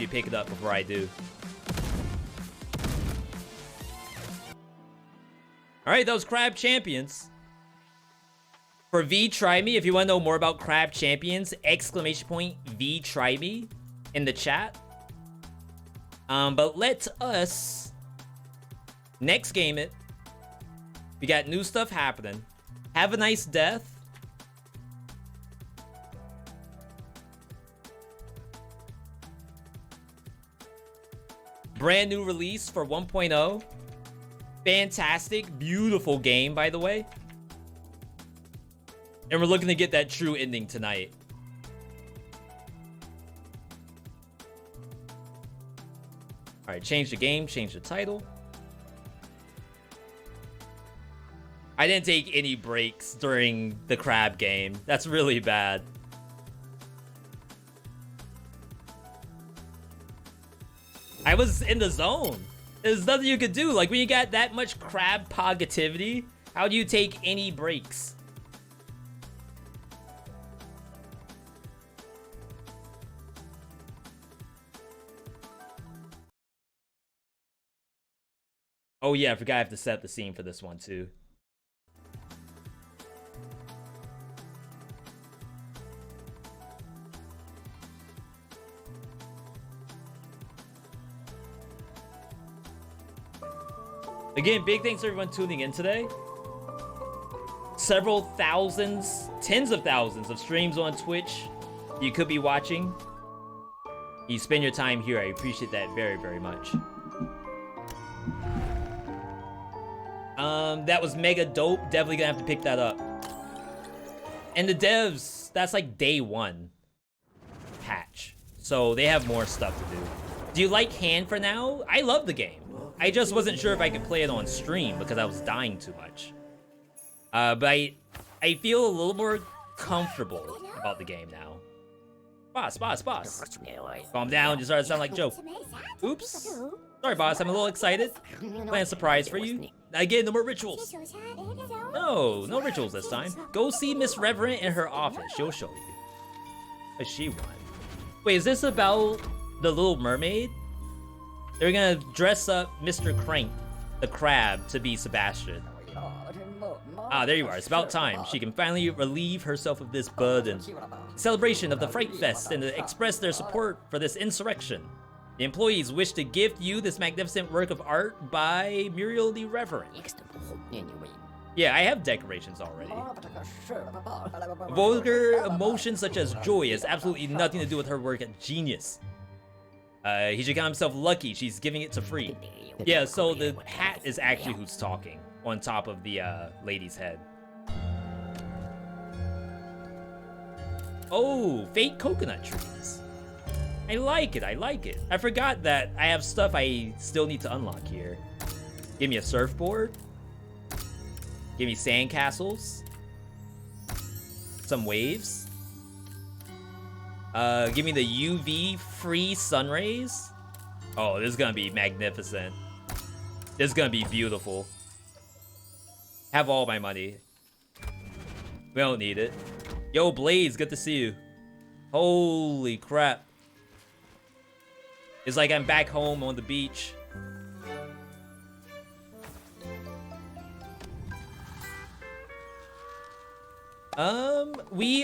me pick it up before I do. Alright, that was Crab Champions. For V, try me. If you want to know more about Crab Champions, exclamation point V, try me in the chat. But let us next game it. We got new stuff happening. Have a nice death. Brand new release for 1.0. Fantastic, beautiful game, by the way. And we're looking to get that true ending tonight. Alright, change the game, change the title. I didn't take any breaks during the crab game. That's really bad. I was in the zone. There's nothing you could do. Like, when you got that much crab positivity, how do you take any breaks? Oh yeah, I forgot I have to set up the scene for this one too. Again, big thanks to everyone tuning in today. Several thousands, tens of thousands of streams on Twitch you could be watching. You spend your time here. I appreciate that very, very much. That was mega dope. Definitely gonna have to pick that up. And the devs, that's like day 1 patch. So they have more stuff to do. Do you like Hand for now? I love the game. I just wasn't sure if I could play it on stream because I was dying too much. But I feel a little more comfortable about the game now. Boss. Calm down, you started to sound like Joe. Oops. Sorry, boss, I'm a little excited. Plan a surprise for you. Again, no more rituals. No rituals this time. Go see Miss Reverend in her office. She'll show you. What she want? Wait, is this about the Little Mermaid? They're gonna dress up Mr. Crank, the crab, to be Sebastian. Ah, there you are. It's about time. She can finally relieve herself of this burden. Celebration of the Fright Fest and to express their support for this insurrection. The employees wish to gift you this magnificent work of art by Muriel the Reverend. Yeah, I have decorations already. Vulgar emotions such as joy has absolutely nothing to do with her work at Genius. He should count himself lucky she's giving it to free. Yeah, so the hat is actually who's talking on top of the lady's head. Oh, fake coconut trees. I like it. I forgot that I have stuff I still need to unlock here. Give me a surfboard. Give me sandcastles. Some waves. Give me the UV free sun rays. Oh, this is gonna be magnificent. This is gonna be beautiful. Have all my money. We don't need it. Yo, Blaze, good to see you. Holy crap. It's like I'm back home on the beach. We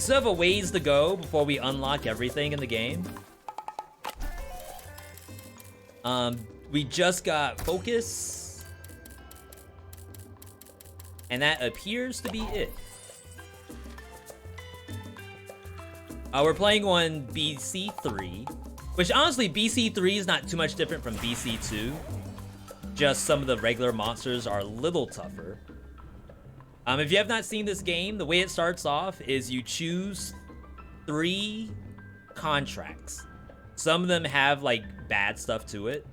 still have a ways to go before we unlock everything in the game. We just got focus. And that appears to be it. We're playing on BC3, which honestly, BC3 is not too much different from BC2. Just some of the regular monsters are a little tougher. If you have not seen this game, the way it starts off is you choose 3 contracts. Some of them have like bad stuff to it.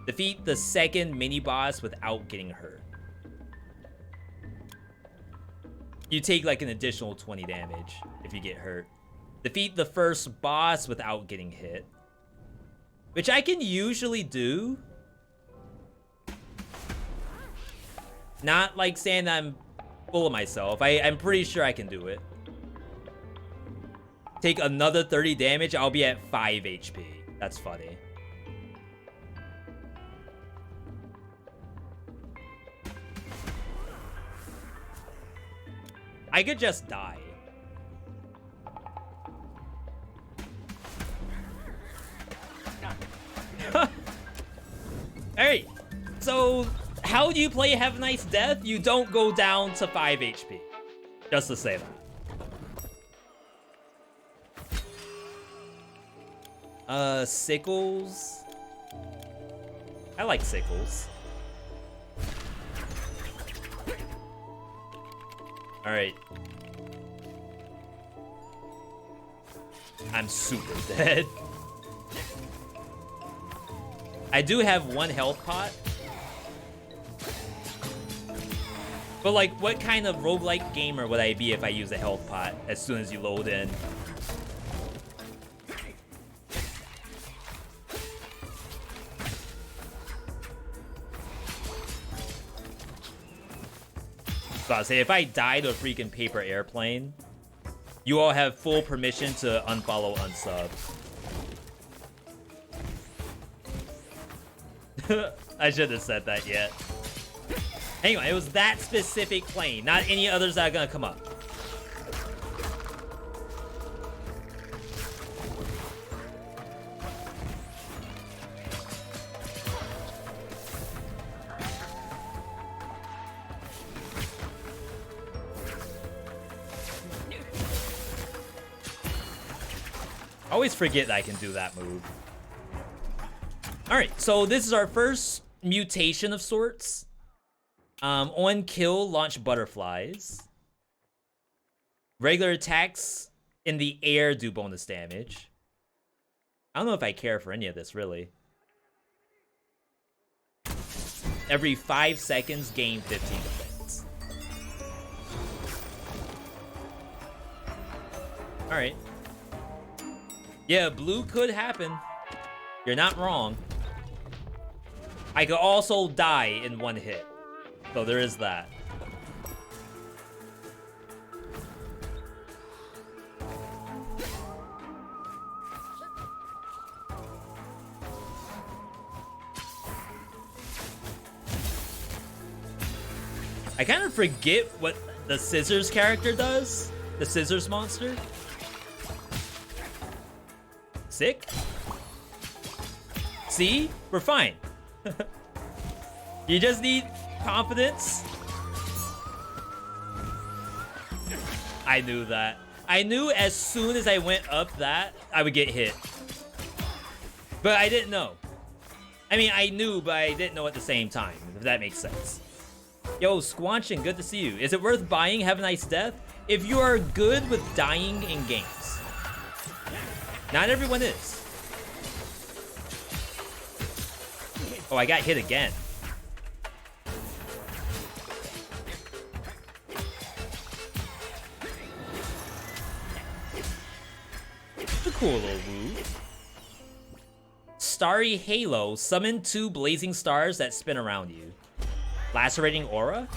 Defeat the second mini boss without getting hurt. You take like an additional 20 damage if you get hurt. Defeat the first boss without getting hit, which I can usually do. Not like saying I'm full of myself. I'm pretty sure I can do it. take another 30 damage, I'll be at 5 HP. That's funny. I could just die. Alright, so how do you play Have a Nice Death? You don't go down to 5 HP. Just to say that. Sickles. I like Sickles. Alright. I'm super dead. I do have 1 health pot. But like, what kind of roguelike gamer would I be if I use a health pot as soon as you load in? So I'll say, if I die to a freaking paper airplane, you all have full permission to unfollow, unsub. I shouldn't have said that yet. Anyway, it was that specific plane, not any others that are gonna come up. I always forget that I can do that move. Alright, so this is our first mutation of sorts. On kill, launch butterflies. Regular attacks in the air do bonus damage. I don't know if I care for any of this, really. Every 5 seconds, gain 15 defense. Alright. Yeah, blue could happen. You're not wrong. I could also die in 1 hit. So there is that. I kind of forget what the scissors character does. The scissors monster. Sick. See? We're fine. You just need confidence. I knew that. I knew as soon as I went up that, I would get hit. But I didn't know. I mean, I knew, but I didn't know at the same time, if that makes sense. Yo, Squanchin, good to see you. Is it worth buying Have a Nice Death? If you are good with dying in games. Not everyone is. Oh, I got hit again. It's a cool little move. Starry Halo. Summon 2 blazing stars that spin around you. Lacerating aura?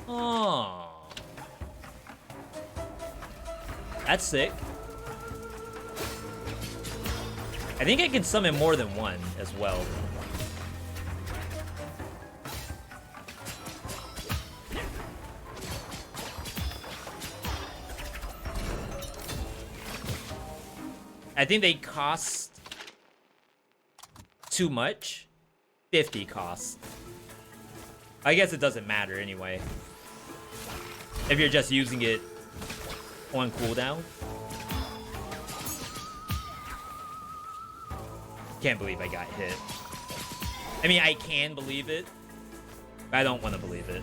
Oh. That's sick. I think I can summon more than 1 as well. I think they cost too much. 50 cost. I guess it doesn't matter anyway. If you're just using it on cooldown. Can't believe I got hit. I mean, I can believe it, but I don't want to believe it.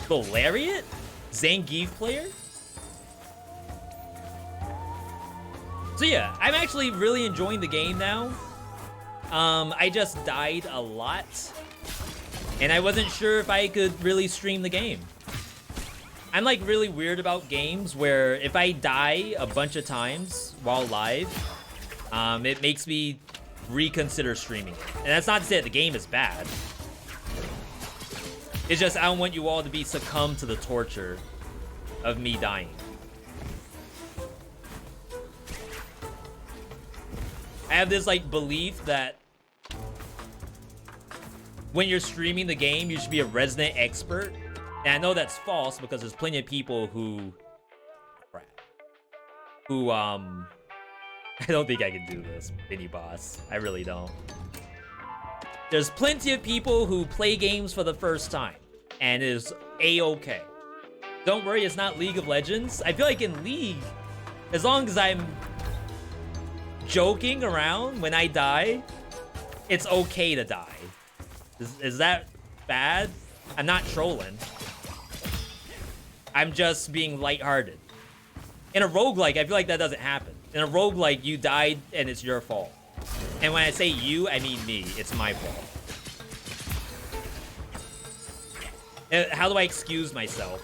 The Lariat? Zangief player? So yeah, I'm actually really enjoying the game now. I just died a lot. And I wasn't sure if I could really stream the game. I'm like really weird about games where if I die a bunch of times while live, it makes me reconsider streaming it. And that's not to say that the game is bad. It's just I don't want you all to be succumbed to the torture of me dying. I have this like belief that when you're streaming the game, you should be a resident expert. And I know that's false because there's plenty of people who I don't think I can do this, mini boss. I really don't. There's plenty of people who play games for the first time and is a-okay. Don't worry, it's not League of Legends. I feel like in League, as long as I'm joking around when I die, it's okay to die. Is that bad? I'm not trolling. I'm just being lighthearted. In a roguelike, I feel like that doesn't happen. In a roguelike, you died and it's your fault. And when I say you, I mean me. It's my fault. How do I excuse myself?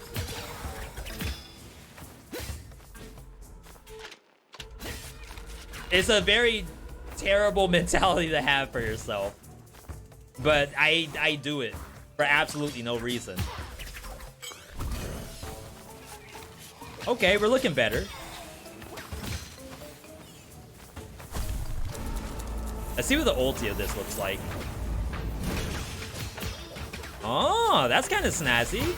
It's a very terrible mentality to have for yourself. But I do it for absolutely no reason. Okay, we're looking better. Let's see what the ulti of this looks like. Oh, that's kind of snazzy.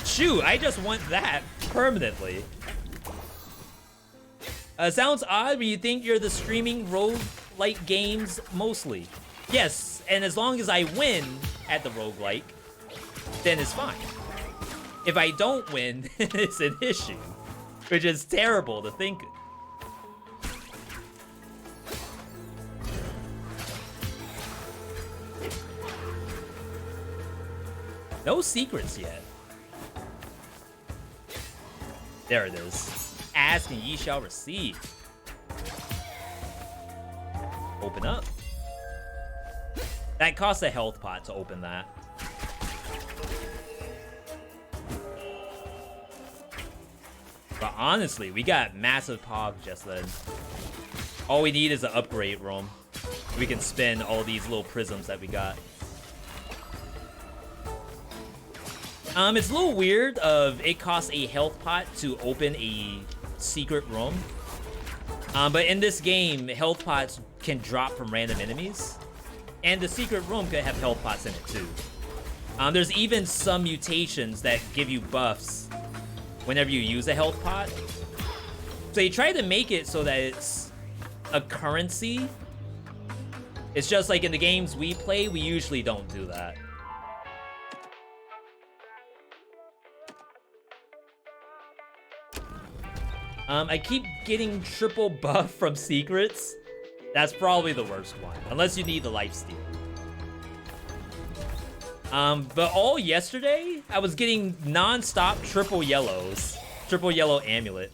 Shoot, I just want that permanently. Sounds odd when you think you're the streaming roguelike games mostly. Yes, and as long as I win at the roguelike, then it's fine. If I don't win, it's an issue, which is terrible to think. No secrets yet. There it is. Ask and ye shall receive. Open up. That costs a health pot to open that. But honestly, we got massive pog just then. All we need is an upgrade room. We can spin all these little prisms that we got. It's a little weird of it costs a health pot to open a secret room. But in this game, health pots can drop from random enemies. And the secret room could have health pots in it too. There's even some mutations that give you buffs whenever you use a health pot. So you try to make it so that it's a currency. It's just like in the games we play, we usually don't do that. I keep getting triple buff from secrets. That's probably the worst one, unless you need the lifesteal. But all yesterday, I was getting non-stop triple yellows. Triple yellow amulet,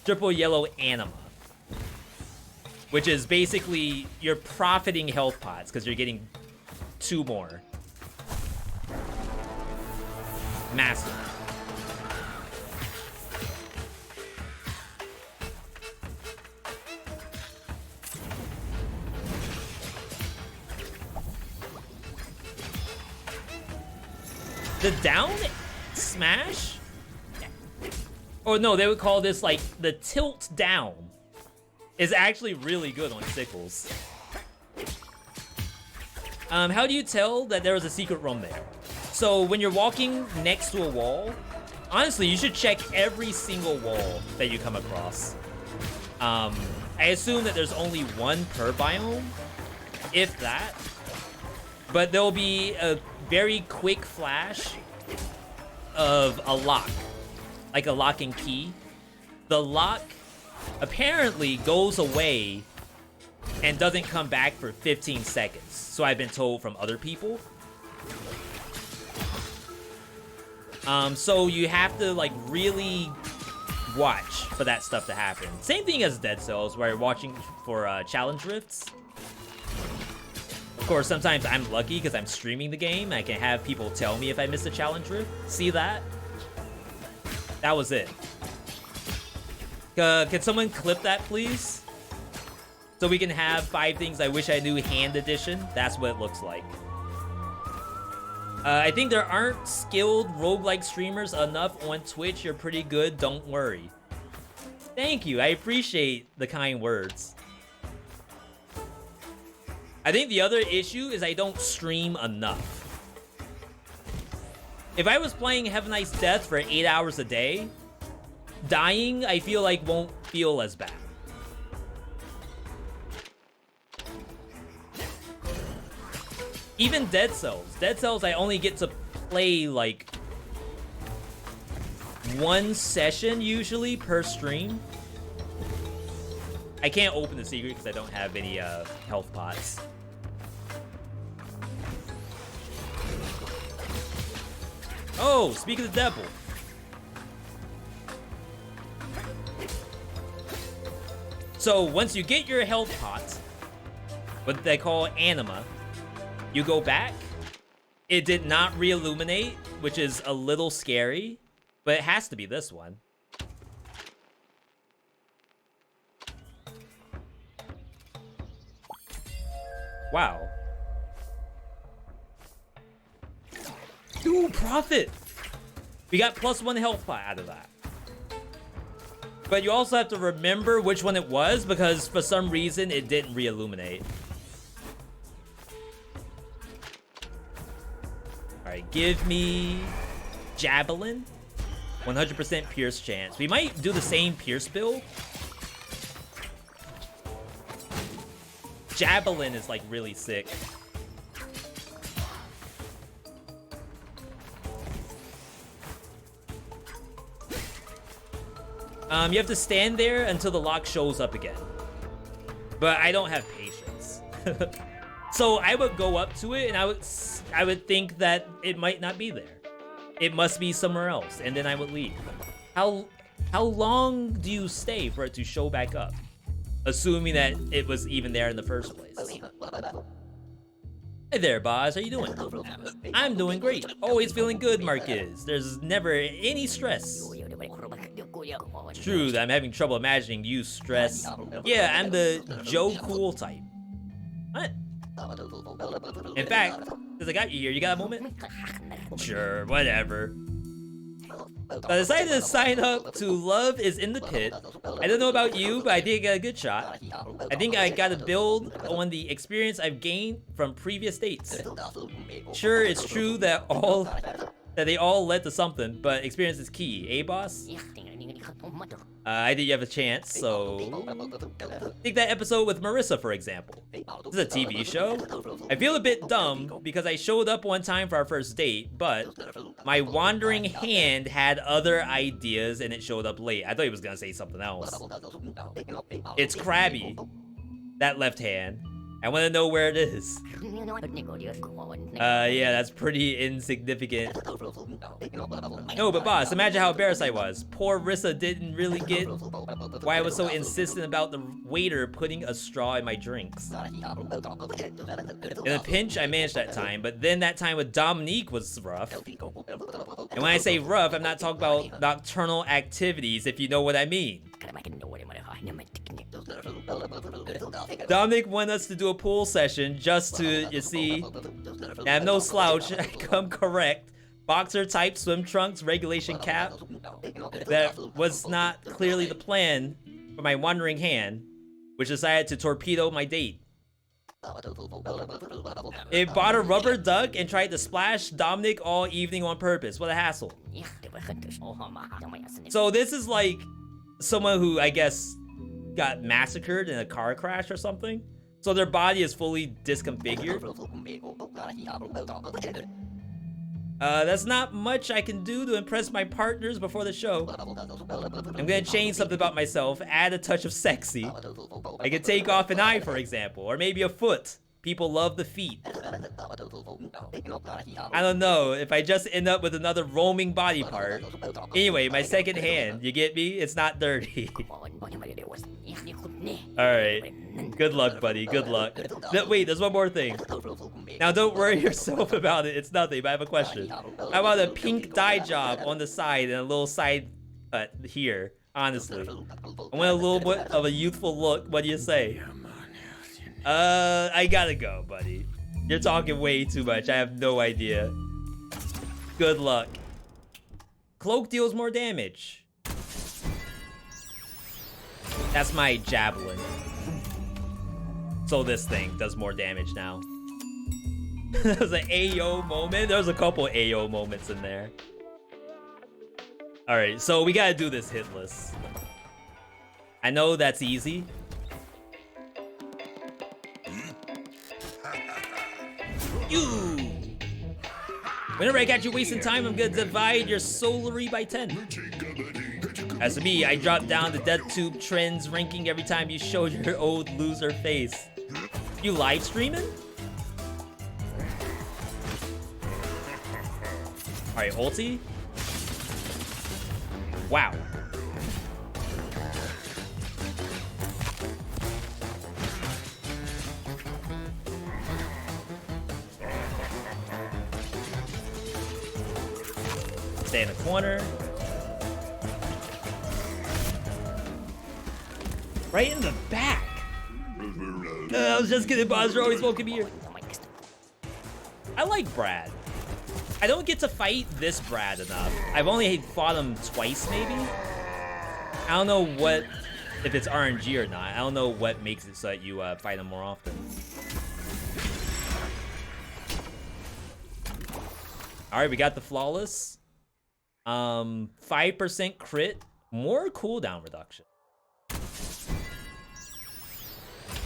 triple yellow anima. Which is basically, you're profiting health pots, because you're getting 2 more. Massive. The down smash? Or no, they would call this like the tilt down. Is actually really good on sickles. How do you tell that there was a secret room there? So when you're walking next to a wall, honestly, you should check every single wall that you come across. I assume that there's only 1 per biome, if that. But there'll be a very quick flash of a lock, like a lock and key. The lock apparently goes away and doesn't come back for 15 seconds. So I've been told from other people. So you have to like really watch for that stuff to happen. Same thing as Dead Cells, where you're watching for challenge rifts. Of course, sometimes I'm lucky because I'm streaming the game. I can have people tell me if I missed a challenge rift. See that? That was it. Can someone clip that, please? So we can have 5 things I wish I knew hand edition. That's what it looks like. I think there aren't skilled roguelike streamers enough on Twitch. You're pretty good, don't worry. Thank you, I appreciate the kind words. I think the other issue is I don't stream enough. If I was playing Have a Nice Death for 8 hours a day, dying, I feel like won't feel as bad. Even Dead Cells. Dead Cells, I only get to play like 1 session usually per stream. I can't open the secret because I don't have any health pots. Oh, speak of the devil. So once you get your health pots, what they call anima, you go back. It did not re-illuminate, which is a little scary, but it has to be this one. Wow. Ooh, profit! We got +1 health pot out of that. But you also have to remember which one it was, because for some reason it didn't re-illuminate. Alright, give me Javelin. 100% Pierce chance. We might do the same Pierce build. Javelin is like really sick. You have to stand there until the lock shows up again. But I don't have patience. So I would go up to it and I would think that it might not be there. It must be somewhere else, and then I would leave. How long do you stay for it to show back up? Assuming that it was even there in the first place. Hey there, boss. How you doing? I'm doing great. Always feeling good, Marcus. There's never any stress. It's true that I'm having trouble imagining you stress. Yeah, I'm the Joe Cool type. What? In fact, since I got you here, you got a moment? Sure, whatever. I decided to sign up to Love is in the Pit. I don't know about you, but I did get a good shot. I think I gotta build on the experience I've gained from previous dates. Sure, it's true that they all led to something, but experience is key, eh, boss? I think you have a chance, so... Take that episode with Marissa, for example. This is a TV show. I feel a bit dumb because I showed up one time for our first date, but my wandering hand had other ideas and it showed up late. I thought he was gonna say something else. It's crabby, that left hand. I want to know where it is. Yeah, that's pretty insignificant. No, but boss, imagine how embarrassed I was. Poor Rissa didn't really get why I was so insistent about the waiter putting a straw in my drinks. In a pinch, I managed that time, but then that time with Dominique was rough. And when I say rough, I'm not talking about nocturnal activities, if you know what I mean. Dominic wanted us to do a pool session just to, you see, I'm no slouch, I come correct. Boxer type swim trunks, regulation cap. That was not clearly the plan for my wandering hand, which decided to torpedo my date. It bought a rubber duck and tried to splash Dominic all evening on purpose. What a hassle. So this is like someone who, I guess, got massacred in a car crash or something. So their body is fully disconfigured. That's not much I can do to impress my partners before the show. I'm gonna change something about myself, add a touch of sexy. I could take off an eye, for example, or maybe a foot. People love the feet. I don't know, if I just end up with another roaming body part. Anyway, my second hand, you get me? It's not dirty. Alright, good luck, buddy, good luck. No, wait, there's one more thing. Now don't worry yourself about it, it's nothing, but I have a question. How about a pink dye job on the side and a little side cut here? Honestly. I want a little bit of a youthful look. What do you say? I gotta go, buddy. You're talking way too much. I have no idea. Good luck. Cloak deals more damage. That's my javelin. So this thing does more damage now. There's an AO moment. There's a couple AO moments in there. Alright, so we gotta do this hitless. I know that's easy. You! Whenever I got you wasting time, I'm gonna divide your SlimyYy by 10. As for me, I drop down the DeathTube trends ranking every time you show your old loser face. You live streaming? Alright, ulti. Wow. Stay in the corner. Right in the back. I was just kidding, Pádhraic. Always welcome here. I like Brad. I don't get to fight this Brad enough. I've only fought him twice, maybe? I don't know what, if it's RNG or not. I don't know what makes it so that you fight him more often. Alright, we got the Flawless. 5% crit, more cooldown reduction.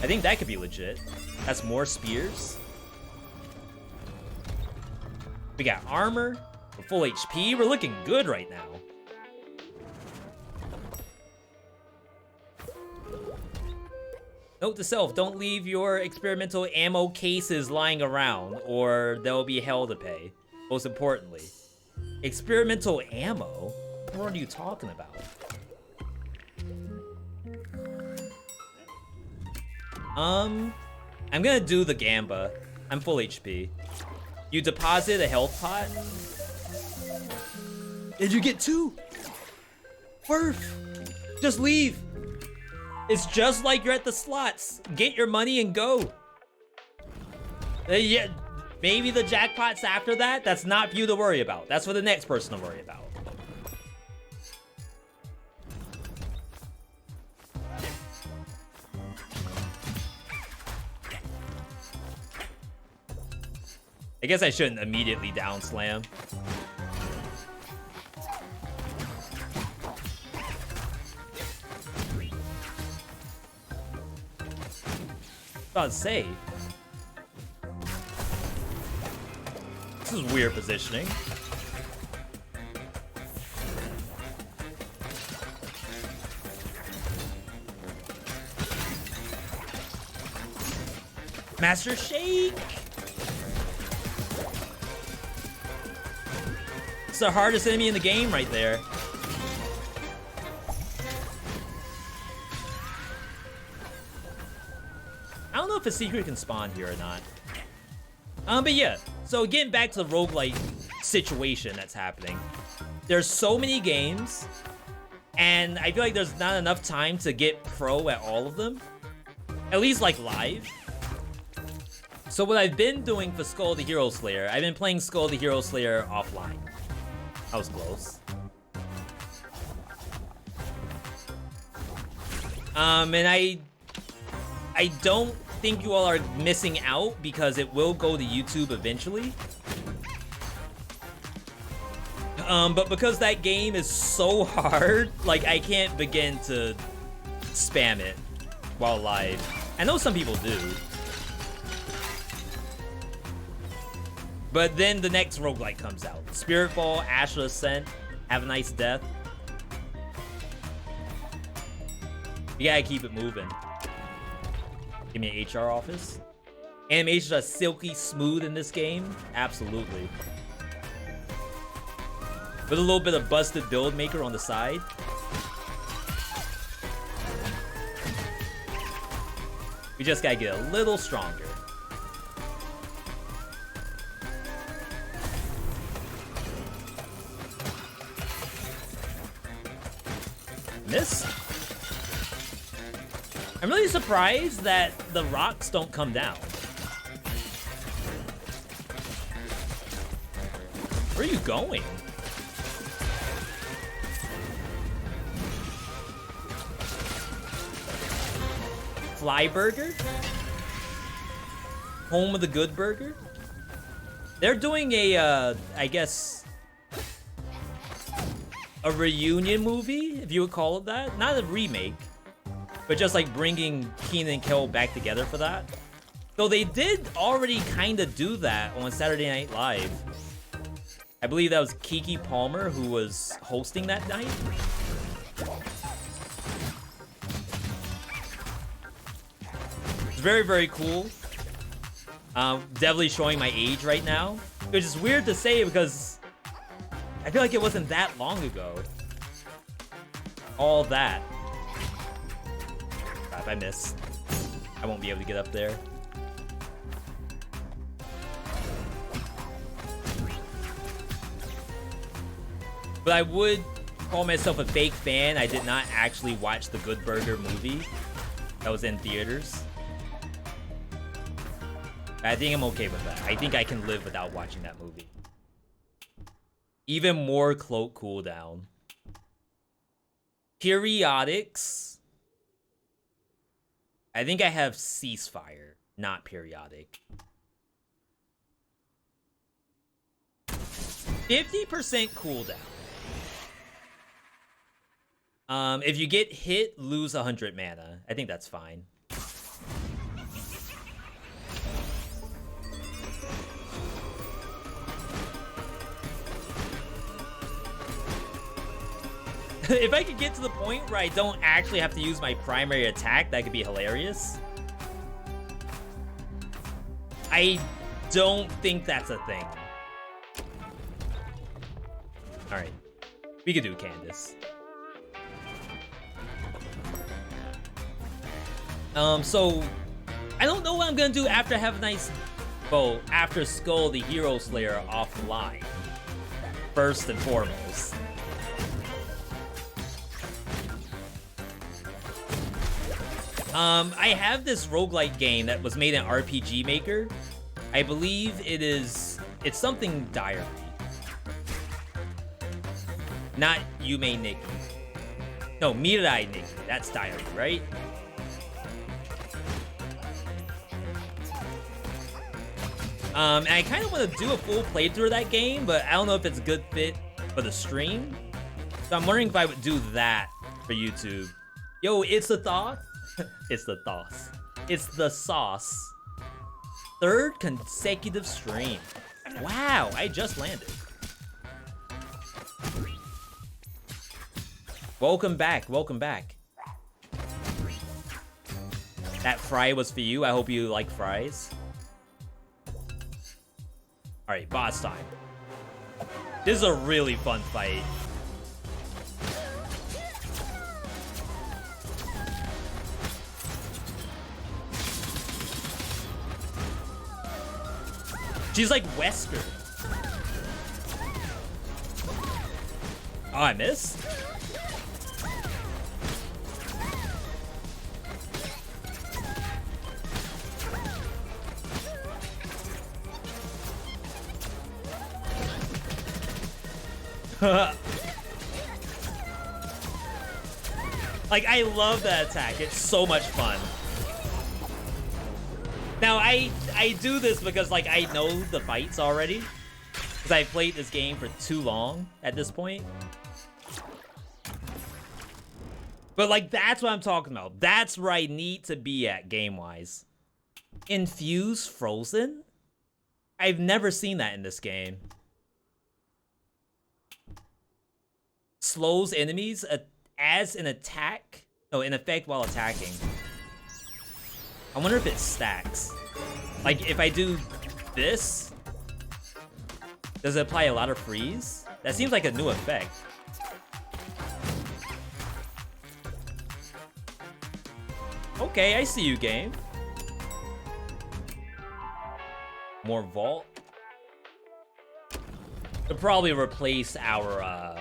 I think that could be legit. That's more spears. We got armor. We're full HP. We're looking good right now. Note to self, don't leave your experimental ammo cases lying around or there'll be hell to pay. Most importantly. Experimental ammo? What are you talking about? I'm gonna do the Gamba. I'm full HP. You deposit a health pot? Did you get 2? Worth. Just leave. It's just like you're at the slots. Get your money and go. Yeah, maybe the jackpots after that. That's not for you to worry about. That's for the next person to worry about. I guess I shouldn't immediately down slam. About to say. This is weird positioning. Master Shake! It's the hardest enemy in the game right there. I don't know if a secret can spawn here or not. But yeah, so getting back to the roguelike situation that's happening. There's so many games, and I feel like there's not enough time to get pro at all of them. At least like live. So what I've been doing for Skull the Hero Slayer, I've been playing Skull the Hero Slayer offline. That was close. And I don't think you all are missing out because it will go to YouTube eventually. But because that game is so hard, like I can't begin to spam it while live. I know some people do. But then the next roguelike comes out. Spiritfall, Ashla Ascent, Have a Nice Death. You gotta keep it moving. Give me an HR office. Animations are silky smooth in this game. Absolutely. With a little bit of busted build maker on the side. We just gotta get a little stronger. Miss. I'm really surprised that the rocks don't come down. Where are you going? Fly Burger? Home of the Good Burger? They're doing a, I guess, a reunion movie, if you would call it that. Not a remake, but just like bringing Kenan and Kel back together for that. So they did already kind of do that on Saturday Night Live. I believe that was Keke Palmer who was hosting that night. It's very, very cool. Definitely showing my age right now, which is weird to say because I feel like it wasn't that long ago. All that. If I miss, I won't be able to get up there. But I would call myself a fake fan. I did not actually watch the Good Burger movie that was in theaters. I think I'm okay with that. I think I can live without watching that movie. Even more cloak cooldown. Periodics. I think I have ceasefire, not periodic. 50% cooldown. If you get hit, lose 100 mana. I think that's fine. If I could get to the point where I don't actually have to use my primary attack, that could be hilarious. I don't think that's a thing. Alright. We could do Candace. So I don't know what I'm gonna do after Have a Nice Bow, after Skull the Hero Slayer offline. First and foremost. I have this roguelike game that was made in RPG Maker. I believe it's something Diary. Not Yume Nikki. No, Mirai Nikki. That's Diary, right? And I kind of want to do a full playthrough of that game, but I don't know if it's a good fit for the stream. So I'm wondering if I would do that for YouTube. Yo, it's the thought. It's the sauce. It's the sauce. Third consecutive stream. Wow, I just landed. Welcome back, welcome back. That fry was for you. I hope you like fries. Alright, boss time. This is a really fun fight. She's like Wesker. Oh, I missed? Like, I love that attack. It's so much fun. Now, I do this because, like, I know the fights already. Because I've played this game for too long at this point. But, like, that's what I'm talking about. That's where I need to be at game-wise. Infuse Frozen? I've never seen that in this game. Slows enemies as an attack? No, in effect while attacking. I wonder if it stacks. Like, if I do this, does it apply a lot of freeze? That seems like a new effect. Okay, I see you, game. More vault. They'll probably replace our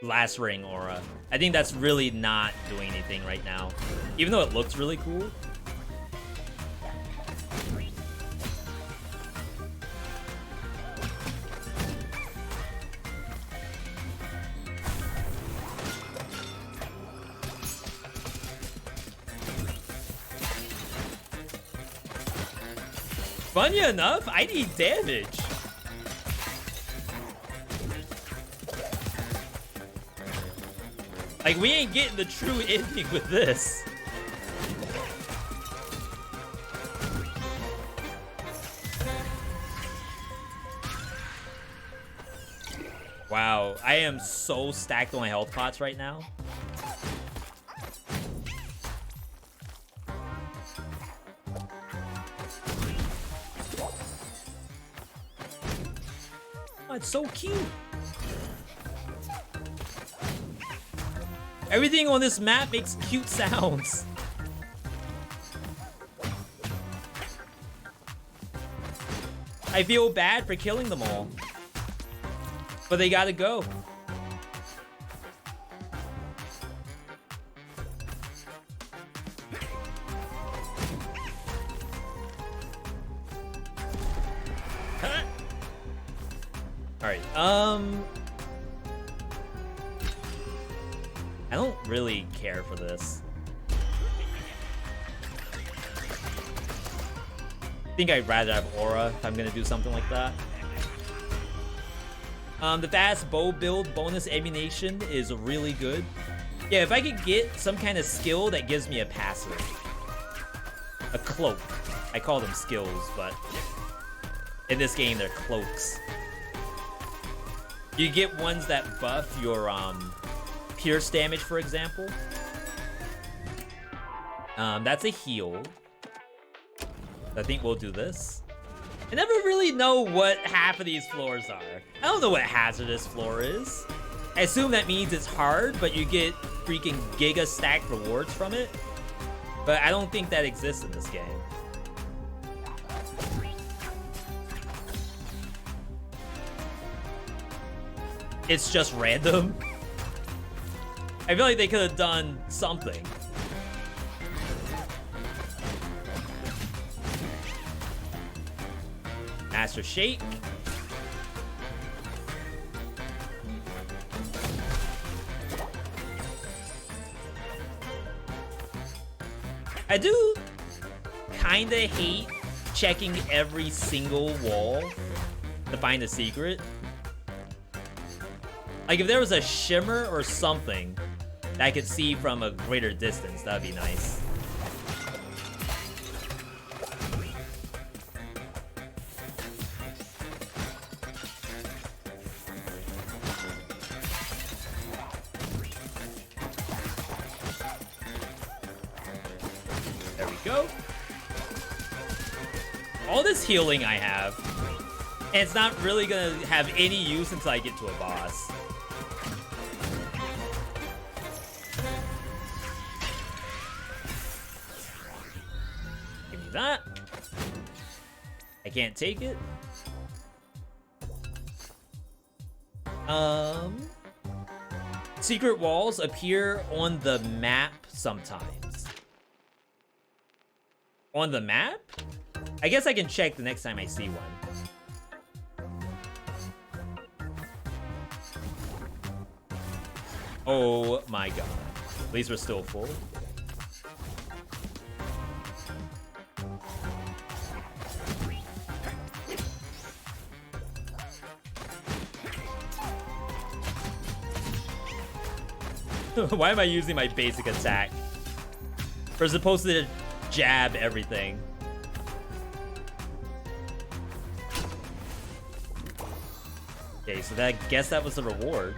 last ring aura. I think that's really not doing anything right now, even though it looks really cool. Funny enough, I need damage. Like, we ain't getting the true ending with this. Wow, I am so stacked on my health pots right now. Oh, it's so cute. Everything on this map makes cute sounds. I feel bad for killing them all, but they gotta go. All right, I don't really care for this. I think I'd rather have aura if I'm gonna do something like that. The fast bow build bonus ammunition is really good. Yeah, if I could get some kind of skill that gives me a passive. A cloak. I call them skills, but in this game they're cloaks. You get ones that buff your pierce damage, for example. That's a heal. I think we'll do this. I never really know what half of these floors are. I don't know what hazardous floor is. I assume that means it's hard, but you get freaking giga stacked rewards from it. But I don't think that exists in this game. It's just random. I feel like they could have done something. Master Shake. I do kinda hate checking every single wall to find a secret. Like, if there was a shimmer or something that I could see from a greater distance, that'd be nice. There we go. All this healing I have, and it's not really gonna have any use until I get to a boss. That I can't take it. Secret walls appear on the map sometimes. On the map? I guess I can check the next time I see one. Oh my god. At least we're still full. Why am I using my basic attack? We're supposed to jab everything. Okay, so I guess that was the reward.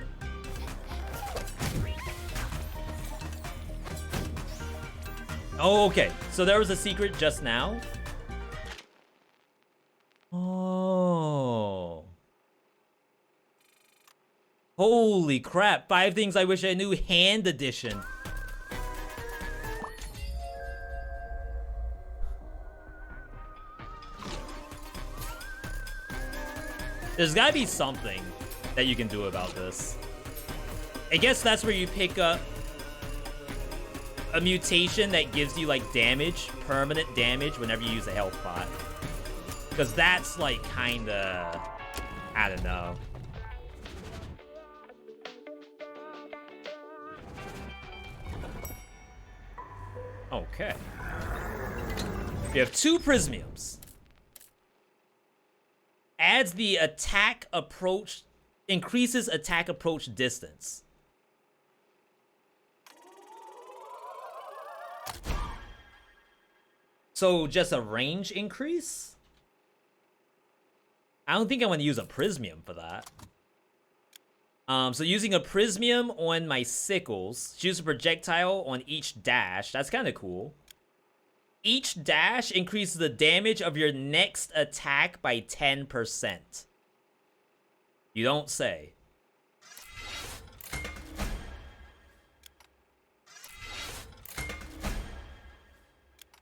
Oh, okay. So there was a secret just now. Oh. Holy crap. 5 things I wish I knew, hand edition. There's gotta be something that you can do about this. I guess that's where you pick up a mutation that gives you, like, damage, permanent damage, whenever you use a health pot. Because that's, like, kinda... I don't know. Okay. We have 2 Prismiums. Adds the attack approach... Increases attack approach distance. So, just a range increase? I don't think I want to use a Prismium for that. So using a Prismium on my sickles, choose a projectile on each dash. That's kind of cool. Each dash increases the damage of your next attack by 10%. You don't say.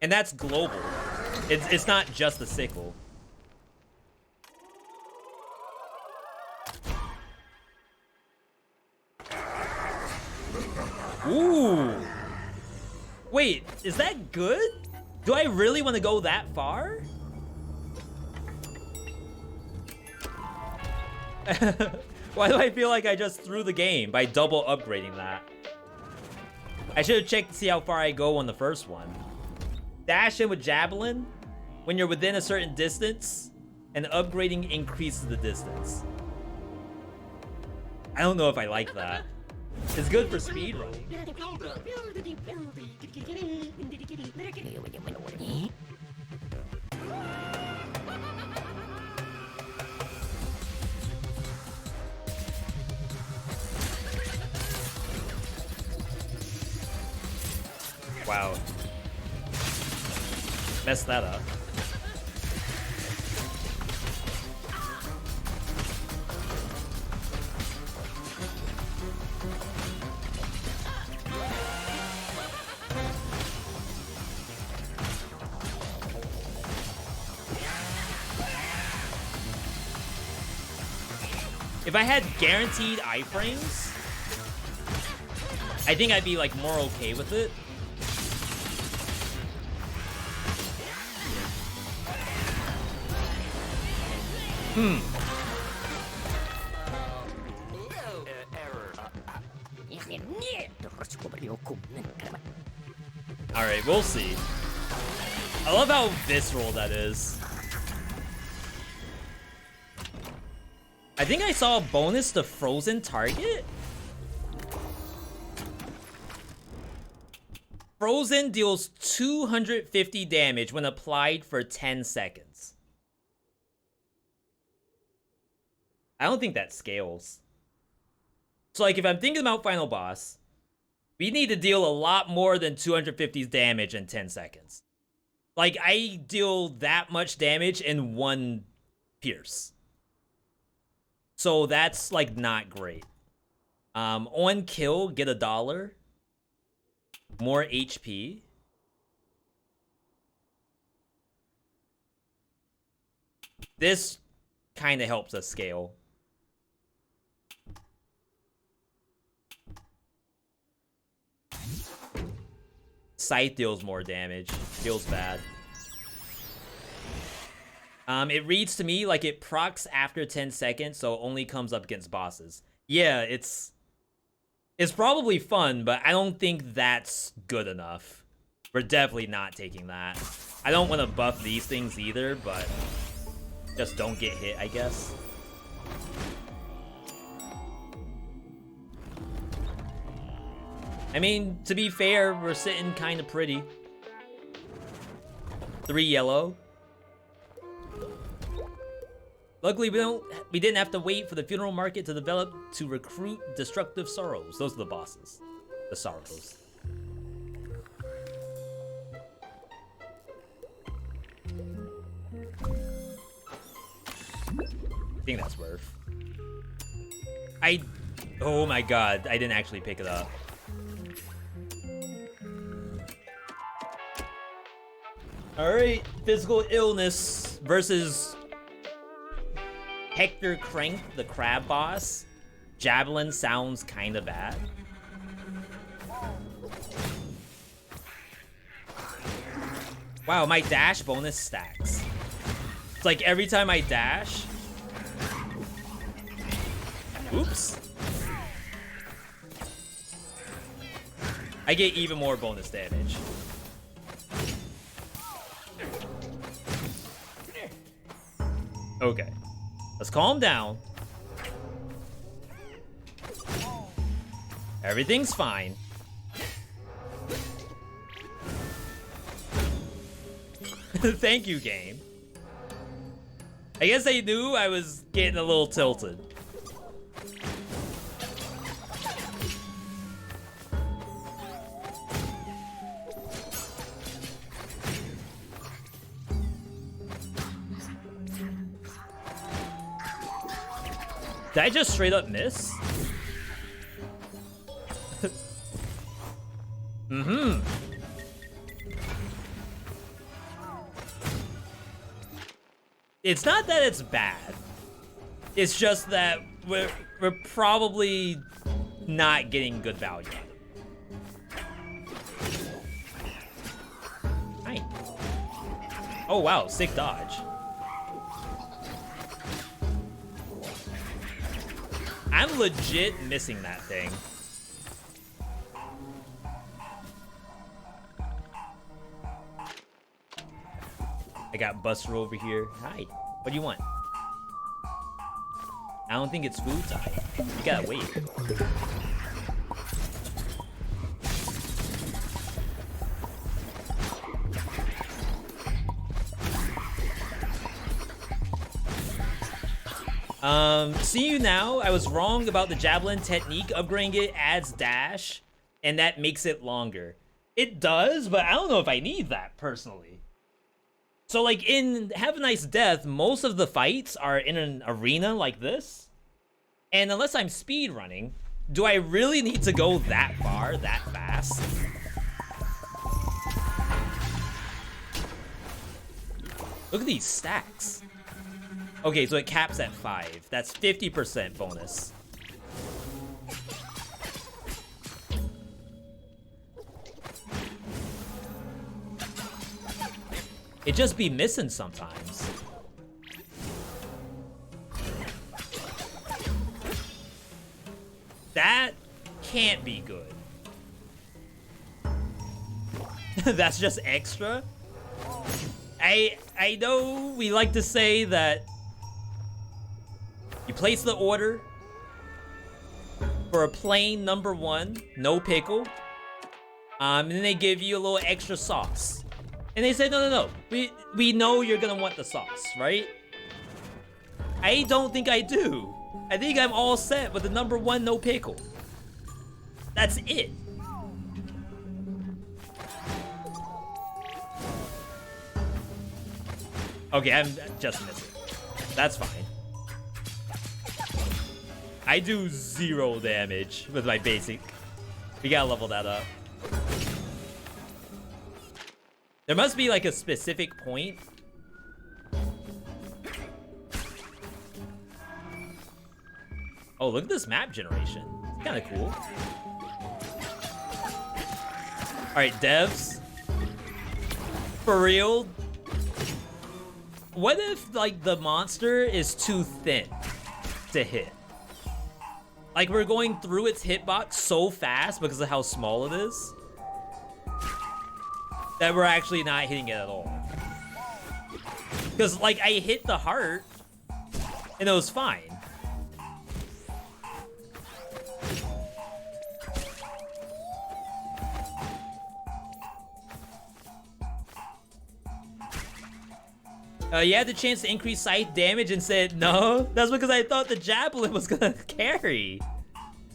And that's global. It's not just the sickle. Ooh. Wait, is that good? Do I really want to go that far? Why do I feel like I just threw the game by double upgrading that? I should have checked to see how far I go on the first one. Dash in with Javelin when you're within a certain distance, and upgrading increases the distance. I don't know if I like that. It's good for speedrunning. Wow. Messed that up. If I had guaranteed iframes, I think I'd be like more okay with it. Alright, we'll see. I love how visceral that is. I think I saw a bonus to frozen target. Frozen deals 250 damage when applied for 10 seconds. I don't think that scales. So, like, if I'm thinking about final boss, we need to deal a lot more than 250 damage in 10 seconds. Like, I deal that much damage in one pierce. So that's, like, not great. On kill, get $1. More HP. This kind of helps us scale. Scythe deals more damage. Feels bad. It reads to me like it procs after 10 seconds, so only comes up against bosses. Yeah, it's probably fun, but I don't think that's good enough. We're definitely not taking that. I don't want to buff these things either, but just don't get hit, I guess. I mean, to be fair, we're sitting kind of pretty. 3 yellow. Luckily, we didn't have to wait for the funeral market to develop to recruit destructive sorrows. Those are the bosses. The sorrows. I think that's worth. Oh my god, I didn't actually pick it up. Alright, physical illness versus Hector Crank, the crab boss. Javelin sounds kind of bad. Wow, my dash bonus stacks. It's like every time I dash... Oops. I get even more bonus damage. Okay. Let's calm down. Everything's fine. Thank you, game. I guess they knew I was getting a little tilted. Did I just straight up miss? Mm-hmm. It's not that it's bad. It's just that we're probably not getting good value out of it. Hi. Oh wow, sick dodge. I'm legit missing that thing. I got Buster over here. Hi. What do you want? I don't think it's food time. You gotta wait. See you now. I was wrong about the javelin technique. Upgrading it adds dash, and that makes it longer. It does, but I don't know if I need that personally. So like in Have a Nice Death, most of the fights are in an arena like this. And unless I'm speed running, do I really need to go that far, that fast? Look at these stacks. Okay, so it caps at 5. That's 50% bonus. It just be missing sometimes. That can't be good. That's just extra. I know we like to say that you place the order for a plain #1, no pickle, and then they give you a little extra sauce. And they say, no, we know you're gonna want the sauce, right? I don't think I do. I think I'm all set with the #1, no pickle. That's it. Okay, I'm just missing. That's fine. I do 0 damage with my basic. We gotta level that up. There must be like a specific point. Oh, look at this map generation. It's kind of cool. All right, devs. For real? What if like the monster is too thin to hit? Like we're going through its hitbox so fast because of how small it is that we're actually not hitting it at all. Because like I hit the heart and it was fine. You had the chance to increase scythe damage and said no. That's because I thought the javelin was gonna carry.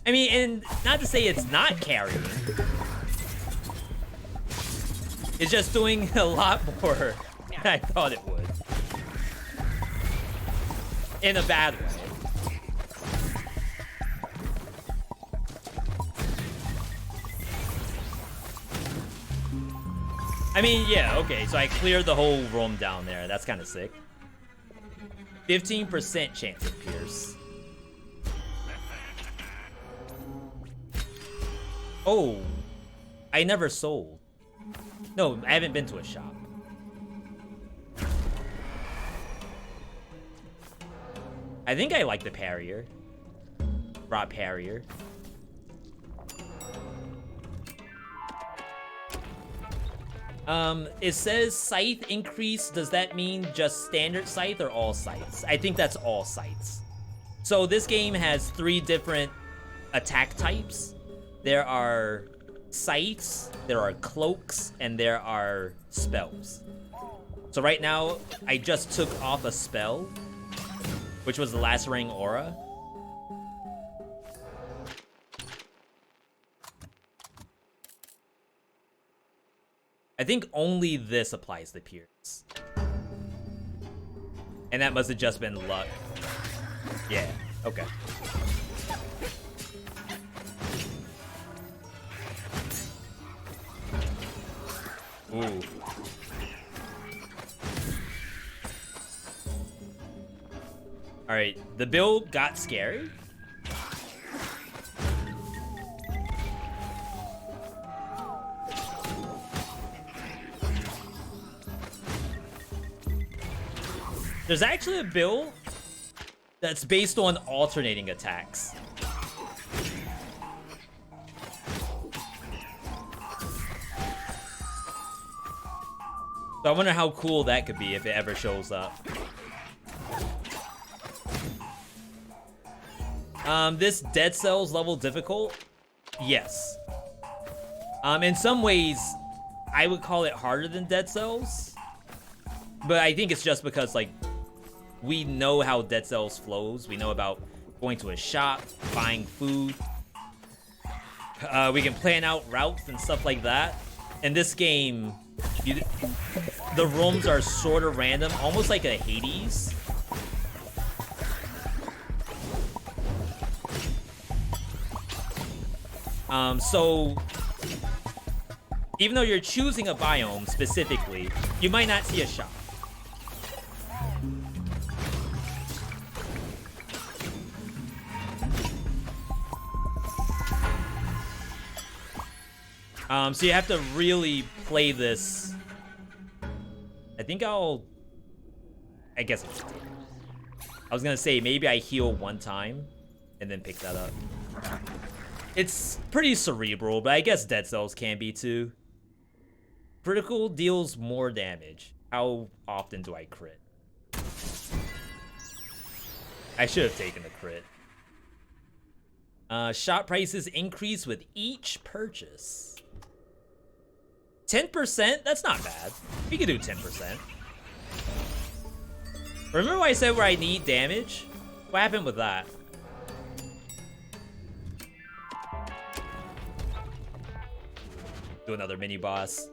I mean, and not to say it's not carrying. It's just doing a lot more than I thought it would. In a bad way. I mean, yeah, okay, so I cleared the whole room down there. That's kind of sick. 15% chance of pierce. Oh, I never sold. No, I haven't been to a shop. I think I like the Parrier. Raw Parrier. It says scythe increase. Does that mean just standard scythe or all scythes? I think that's all scythes. So this game has 3 different attack types. There are scythes, there are cloaks, and there are spells. So right now, I just took off a spell, which was the Lacerating Aura. I think only this applies to Pierce. And that must have just been luck. Yeah, okay. Ooh. Alright, the build got scary. There's actually a build that's based on alternating attacks. So I wonder how cool that could be if it ever shows up. This Dead Cells level difficult? Yes. In some ways, I would call it harder than Dead Cells. But I think it's just because, like, we know how Dead Cells flows. We know about going to a shop, buying food. We can plan out routes and stuff like that. In this game, the rooms are sort of random, almost like a Hades. So even though you're choosing a biome specifically, you might not see a shop. So you have to really play this. I think I guess I'll just take it. I was gonna say maybe I heal one time and then pick that up. It's pretty cerebral, but I guess Dead Cells can be too. Critical deals more damage. How often do I crit? I should have taken the crit. Shop prices increase with each purchase. 10%? That's not bad. We could do 10%. Remember what I said where I need damage? What happened with that? Do another mini boss.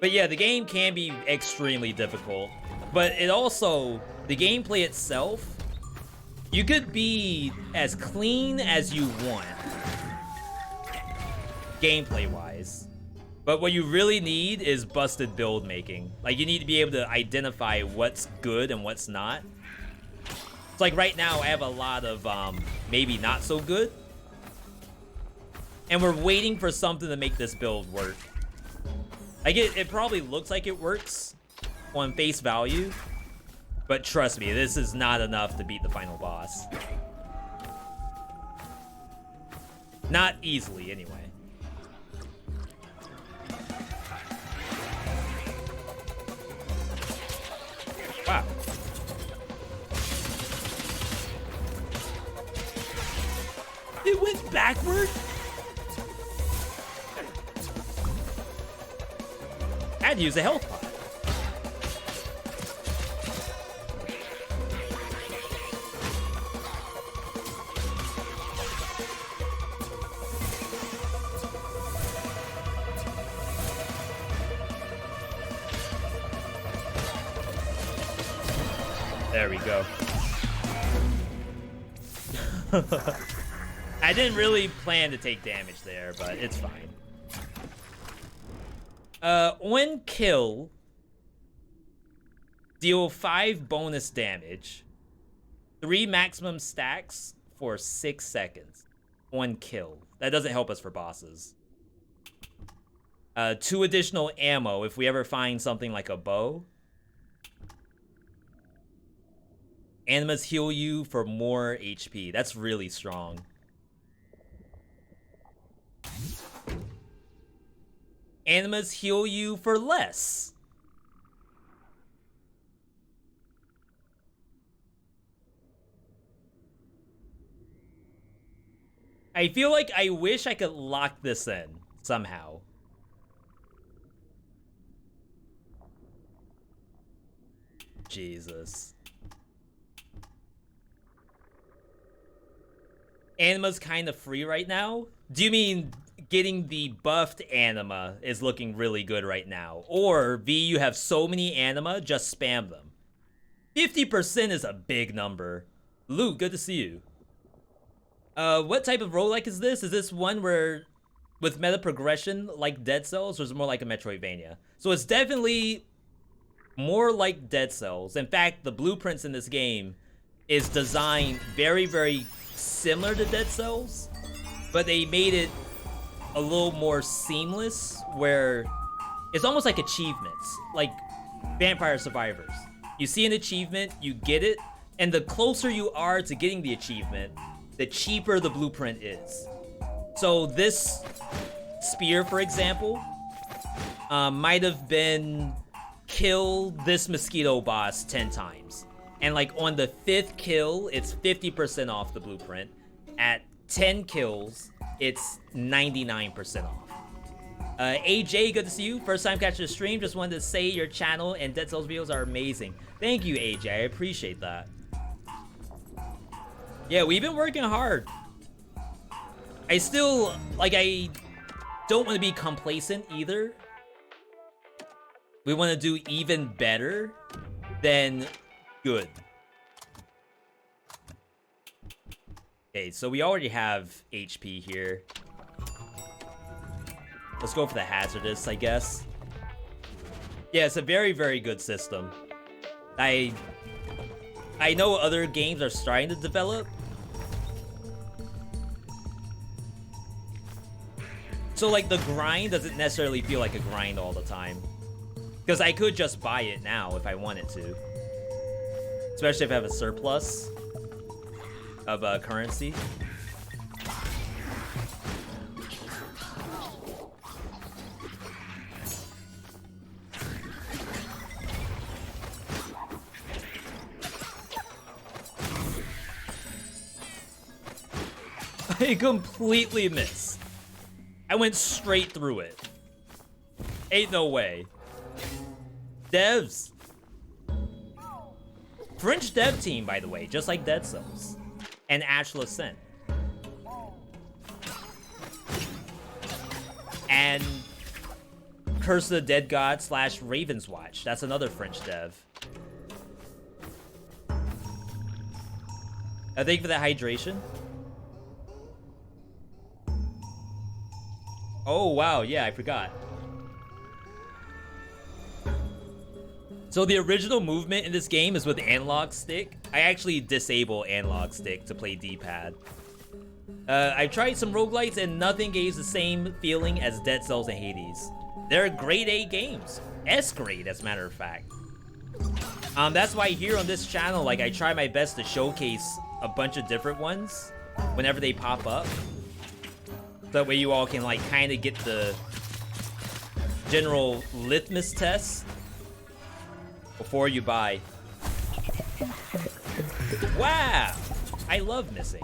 But yeah, the game can be extremely difficult. But it also, the gameplay itself, you could be as clean as you want, gameplay-wise. But what you really need is busted build making. Like, you need to be able to identify what's good and what's not. It's like right now, I have a lot of maybe not so good. And we're waiting for something to make this build work. Like, it probably looks like it works on face value. But trust me, this is not enough to beat the final boss. Not easily, anyway. Wow. It went backward? I had to use a health pot. There we go. I didn't really plan to take damage there, but it's fine. On kill, deal 5 bonus damage, 3 maximum stacks for 6 seconds. On kill. That doesn't help us for bosses. 2 additional ammo if we ever find something like a bow. Animas heal you for more HP. That's really strong. Animas heal you for less. I feel like I wish I could lock this in somehow. Jesus. Anima's kind of free right now? Do you mean getting the buffed anima is looking really good right now? Or, V, you have so many anima, just spam them. 50% is a big number. Luke, good to see you. What type of roguelike is this? Is this one where, with meta progression, like Dead Cells, or is it more like a Metroidvania? So it's definitely more like Dead Cells. In fact, the blueprints in this game is designed very, very similar to Dead Cells, but they made it a little more seamless, where it's almost like achievements, like Vampire Survivors. You see an achievement, you get it, and the closer you are to getting the achievement, the cheaper the blueprint is. So this spear, for example, might have been kill this mosquito boss 10 times. And like on the 5th kill, it's 50% off the blueprint. At 10 kills, it's 99% off. AJ, good to see you. First time catching the stream. Just wanted to say your channel and Dead Cells videos are amazing. Thank you, AJ. I appreciate that. Yeah, we've been working hard. I still, like, I don't want to be complacent either. We want to do even better than good. Okay, so we already have HP here. Let's go for the hazardous, I guess. Yeah, it's a very, very good system. I know other games are starting to develop. So, like, the grind doesn't necessarily feel like a grind all the time. Because I could just buy it now if I wanted to. Especially if I have a surplus of currency. I completely missed. I went straight through it. Ain't no way. Devs. French dev team, by the way, just like Dead Cells. And Ashla Ascent. And Curse of the Dead God / Raven's Watch. That's another French dev. Thank you for that hydration. Oh, wow. Yeah, I forgot. So the original movement in this game is with analog stick. I actually disable analog stick to play D-pad. I've tried some roguelites and nothing gave the same feeling as Dead Cells and Hades. They're grade A games. S grade, as a matter of fact. That's why here on this channel, like, I try my best to showcase a bunch of different ones whenever they pop up. That way you all can, like, kind of get the general litmus test before you buy. Wow! I love missing.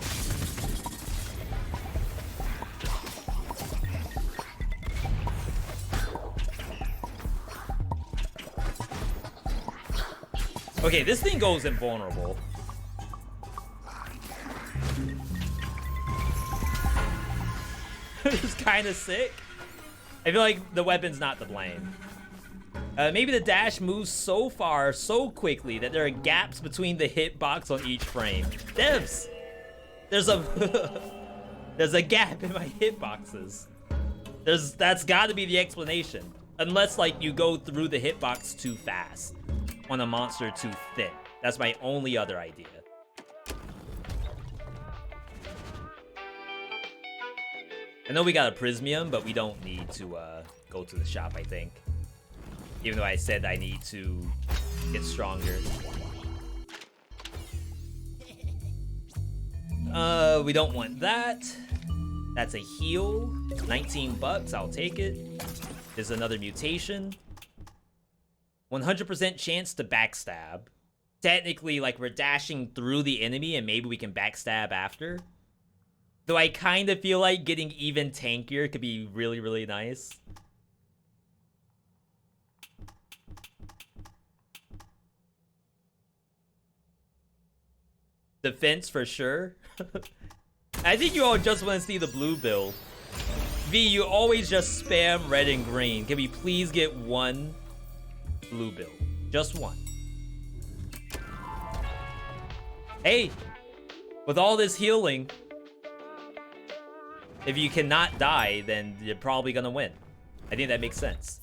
Okay, this thing goes invulnerable. It's kind of sick. I feel like the weapon's not to blame. Maybe the dash moves so far, so quickly, that there are gaps between the hitbox on each frame. Devs! There's a... there's a gap in my hitboxes. That's gotta be the explanation. Unless, like, you go through the hitbox too fast. On a monster too thin. That's my only other idea. I know we got a Prismium, but we don't need to go go to the shop, I think. Even though I said I need to get stronger. We don't want that. That's a heal. 19 bucks, I'll take it. There's another mutation. 100% chance to backstab. Technically, like, we're dashing through the enemy and maybe we can backstab after. Though I kind of feel like getting even tankier could be really, really nice. Defense for sure. I think you all just want to see the blue build. V, you always just spam red and green. Can we please get one blue build? Just one. Hey, with all this healing, if you cannot die, then you're probably gonna win. I think that makes sense.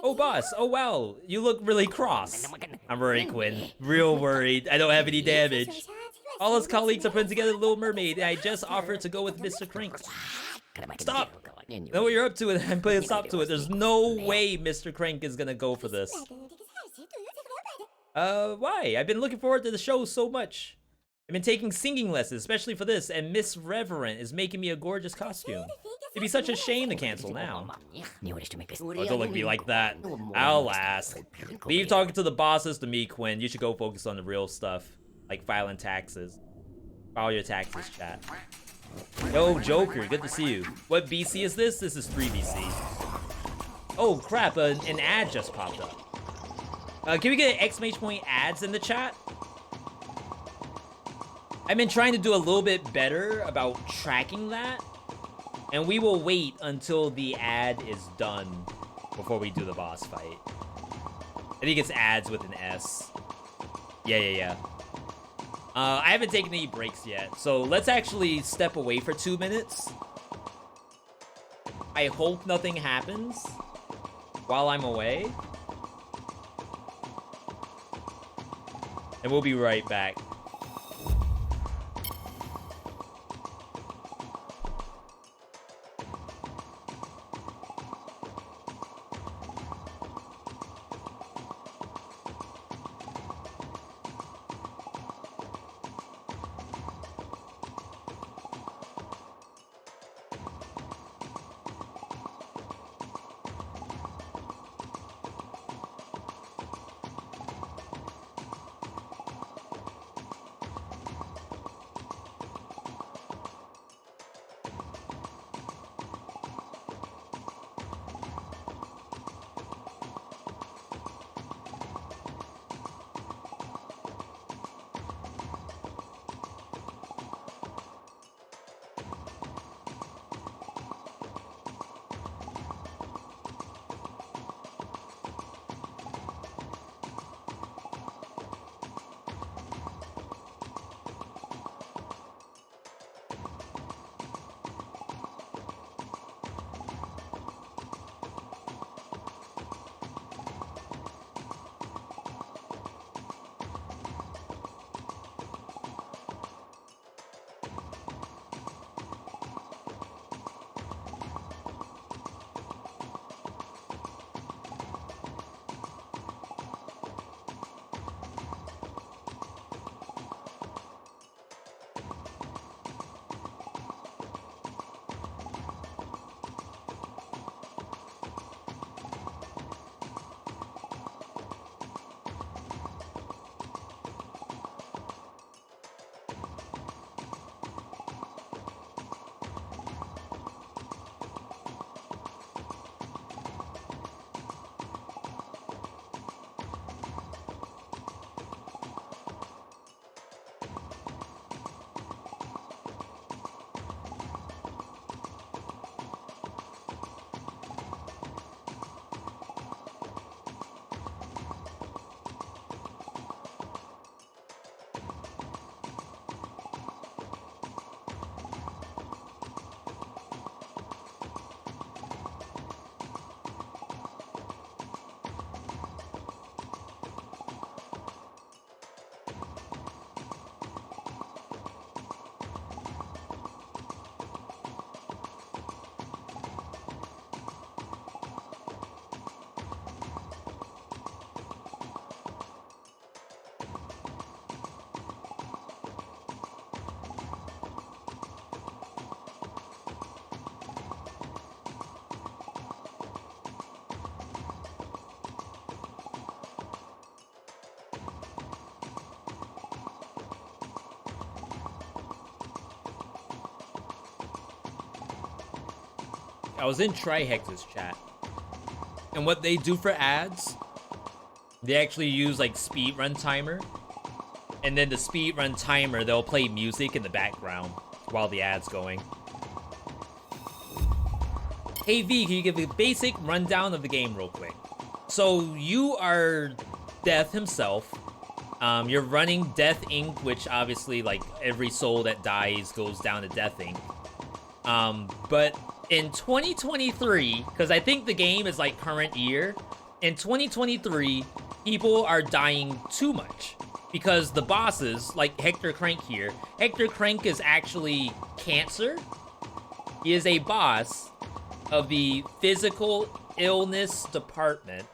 Oh, boss. Oh, wow. You look really cross. I'm worried, Quinn. Real worried. I don't have any damage. All his colleagues are putting together the Little Mermaid, and I just offered to go with Mr. Crank. Stop! Know what you're up to, and I'm putting a stop to it. There's no way Mr. Crank is gonna go for this. Why? I've been looking forward to the show so much. I've been taking singing lessons, especially for this, and Miss Reverend is making me a gorgeous costume. It'd be such a shame to cancel now. Oh, don't look at me like that. I'll ask. Leave talking to the bosses to me, Quinn. You should go focus on the real stuff, like filing taxes. File your taxes, chat. Yo, Joker, good to see you. What BC is this? This is 3 BC. Oh, crap, an ad just popped up. Can we get exclamation point ads in the chat? I've been trying to do a little bit better about tracking that. And we will wait until the ad is done before we do the boss fight. I think it's ads with an S. Yeah. I haven't taken any breaks yet. So let's actually step away for 2 minutes. I hope nothing happens while I'm away. And we'll be right back. I was in Trihex's chat. And what they do for ads, they actually use like speedrun timer. And then the speedrun timer, they'll play music in the background while the ad's going. Hey V, can you give a basic rundown of the game real quick? So you are Death himself. You're running Death Inc., which obviously, like, every soul that dies goes down to Death Inc. But in 2023, because I think the game is like current year, in 2023, people are dying too much. Because the bosses, like Hector Crank here, Hector Crank is actually cancer. He is a boss of the physical illness department.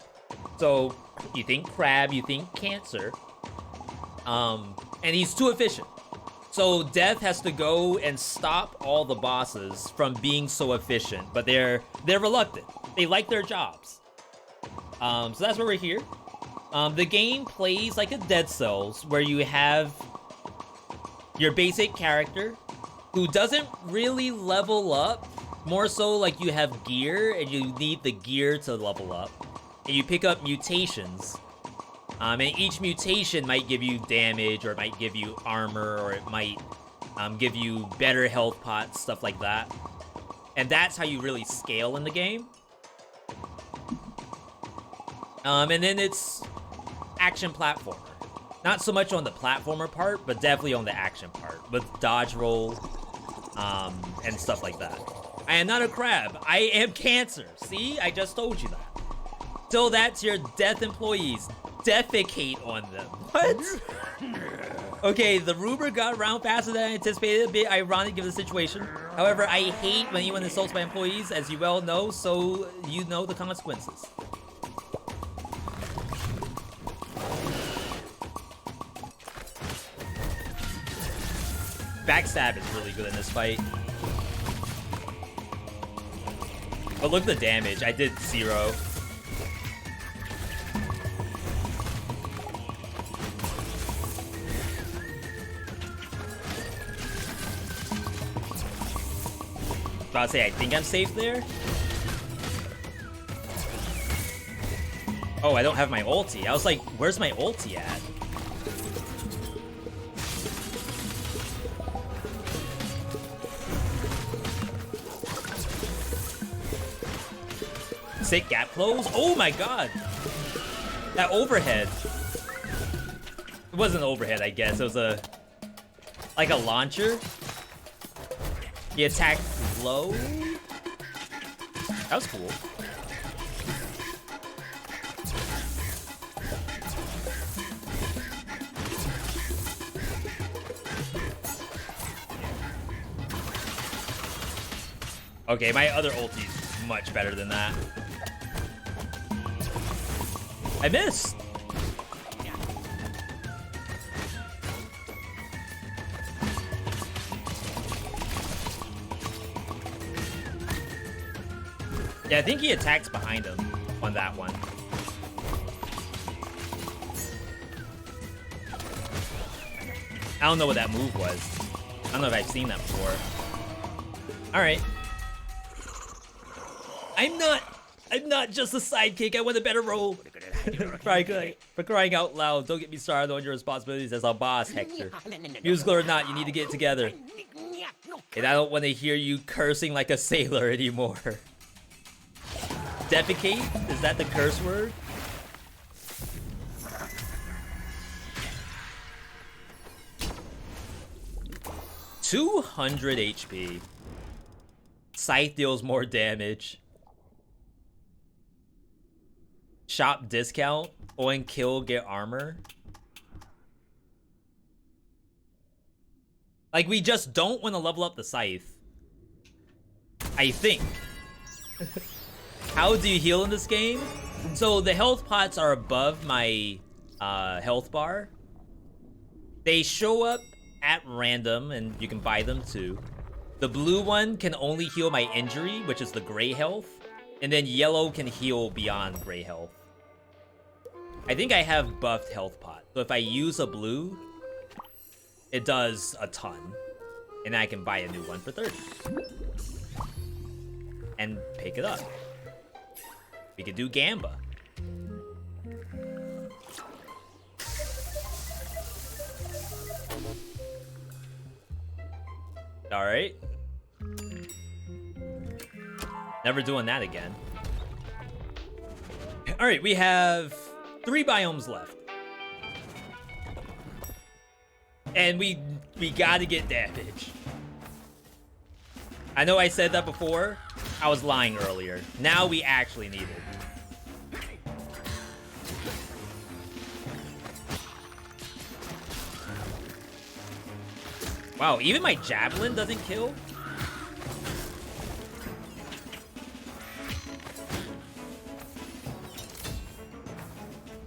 So you think crab, you think cancer. And he's too efficient. So Death has to go and stop all the bosses from being so efficient, but they're reluctant. They like their jobs. So that's where we're here. The game plays like a Dead Cells, where you have your basic character who doesn't really level up. More so like you have gear and you need the gear to level up. And you pick up mutations. And each mutation might give you damage, or it might give you armor, or it might give you better health pots, stuff like that. And that's how you really scale in the game. And then it's action platformer. Not so much on the platformer part, but definitely on the action part, with dodge roll and stuff like that. I am not a crab. I am cancer. See? I just told you that. So that's your Death employees. Defecate on them. What? Okay, the rumor got around faster than I anticipated. A bit ironic given the situation. However, I hate when anyone insults my employees, as you well know, so you know the consequences. Backstab is really good in this fight. But look at the damage. I did 0. About to say, I think I'm safe there. Oh, I don't have my ulti. I was like, where's my ulti at? Sick gap close. Oh my god. That overhead. It wasn't an overhead, I guess. It was like a launcher. He attacked low. That was cool. Okay, my other ulti's much better than that. I missed. Yeah, I think he attacks behind him on that one. I don't know what that move was. I don't know if I've seen that before. All right. I'm not just a sidekick. I want a better role. For crying out loud, don't get me started on your responsibilities as our boss, Hector. Musical or not, you need to get it together. And I don't want to hear you cursing like a sailor anymore. Defecate? Is that the curse word? $200 HP. Scythe deals more damage. Shop discount. On kill, get armor. Like, we just don't want to level up the Scythe. I think. How do you heal in this game? So the health pots are above my health bar. They show up at random, and you can buy them too. The blue one can only heal my injury, which is the gray health. And then yellow can heal beyond gray health. I think I have buffed health pot. So if I use a blue, it does a ton. And I can buy a new one for 30. and pick it up. We could do Gamba. All right. Never doing that again. All right, we have 3 biomes left. And we gotta get damage. I know I said that before. I was lying earlier. Now we actually need it. Wow, even my javelin doesn't kill?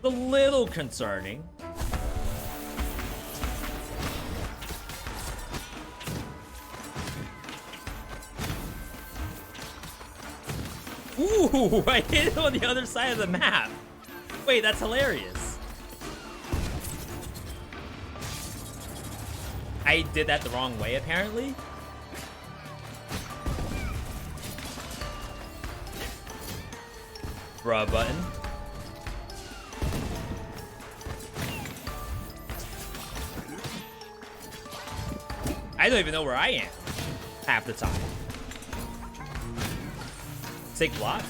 A little concerning. Ooh, I hit it on the other side of the map. Wait, that's hilarious. I did that the wrong way, apparently. Bruh button. I don't even know where I am half the time. Sick block.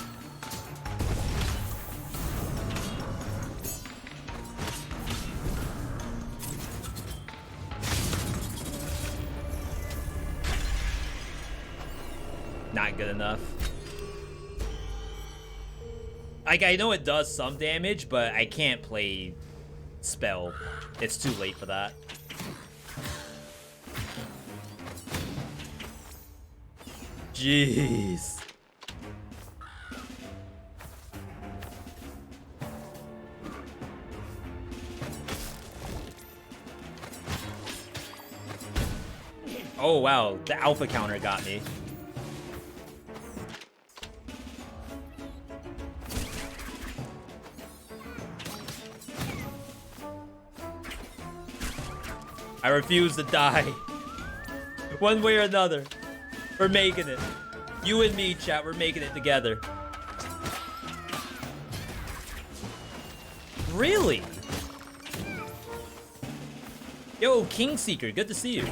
Not good enough. Like, I know it does some damage, but I can't play spell. It's too late for that. Jeez. Oh, wow. The alpha counter got me. I refuse to die. One way or another. We're making it. You and me, chat, we're making it together. Really? Yo, King Seeker, good to see you.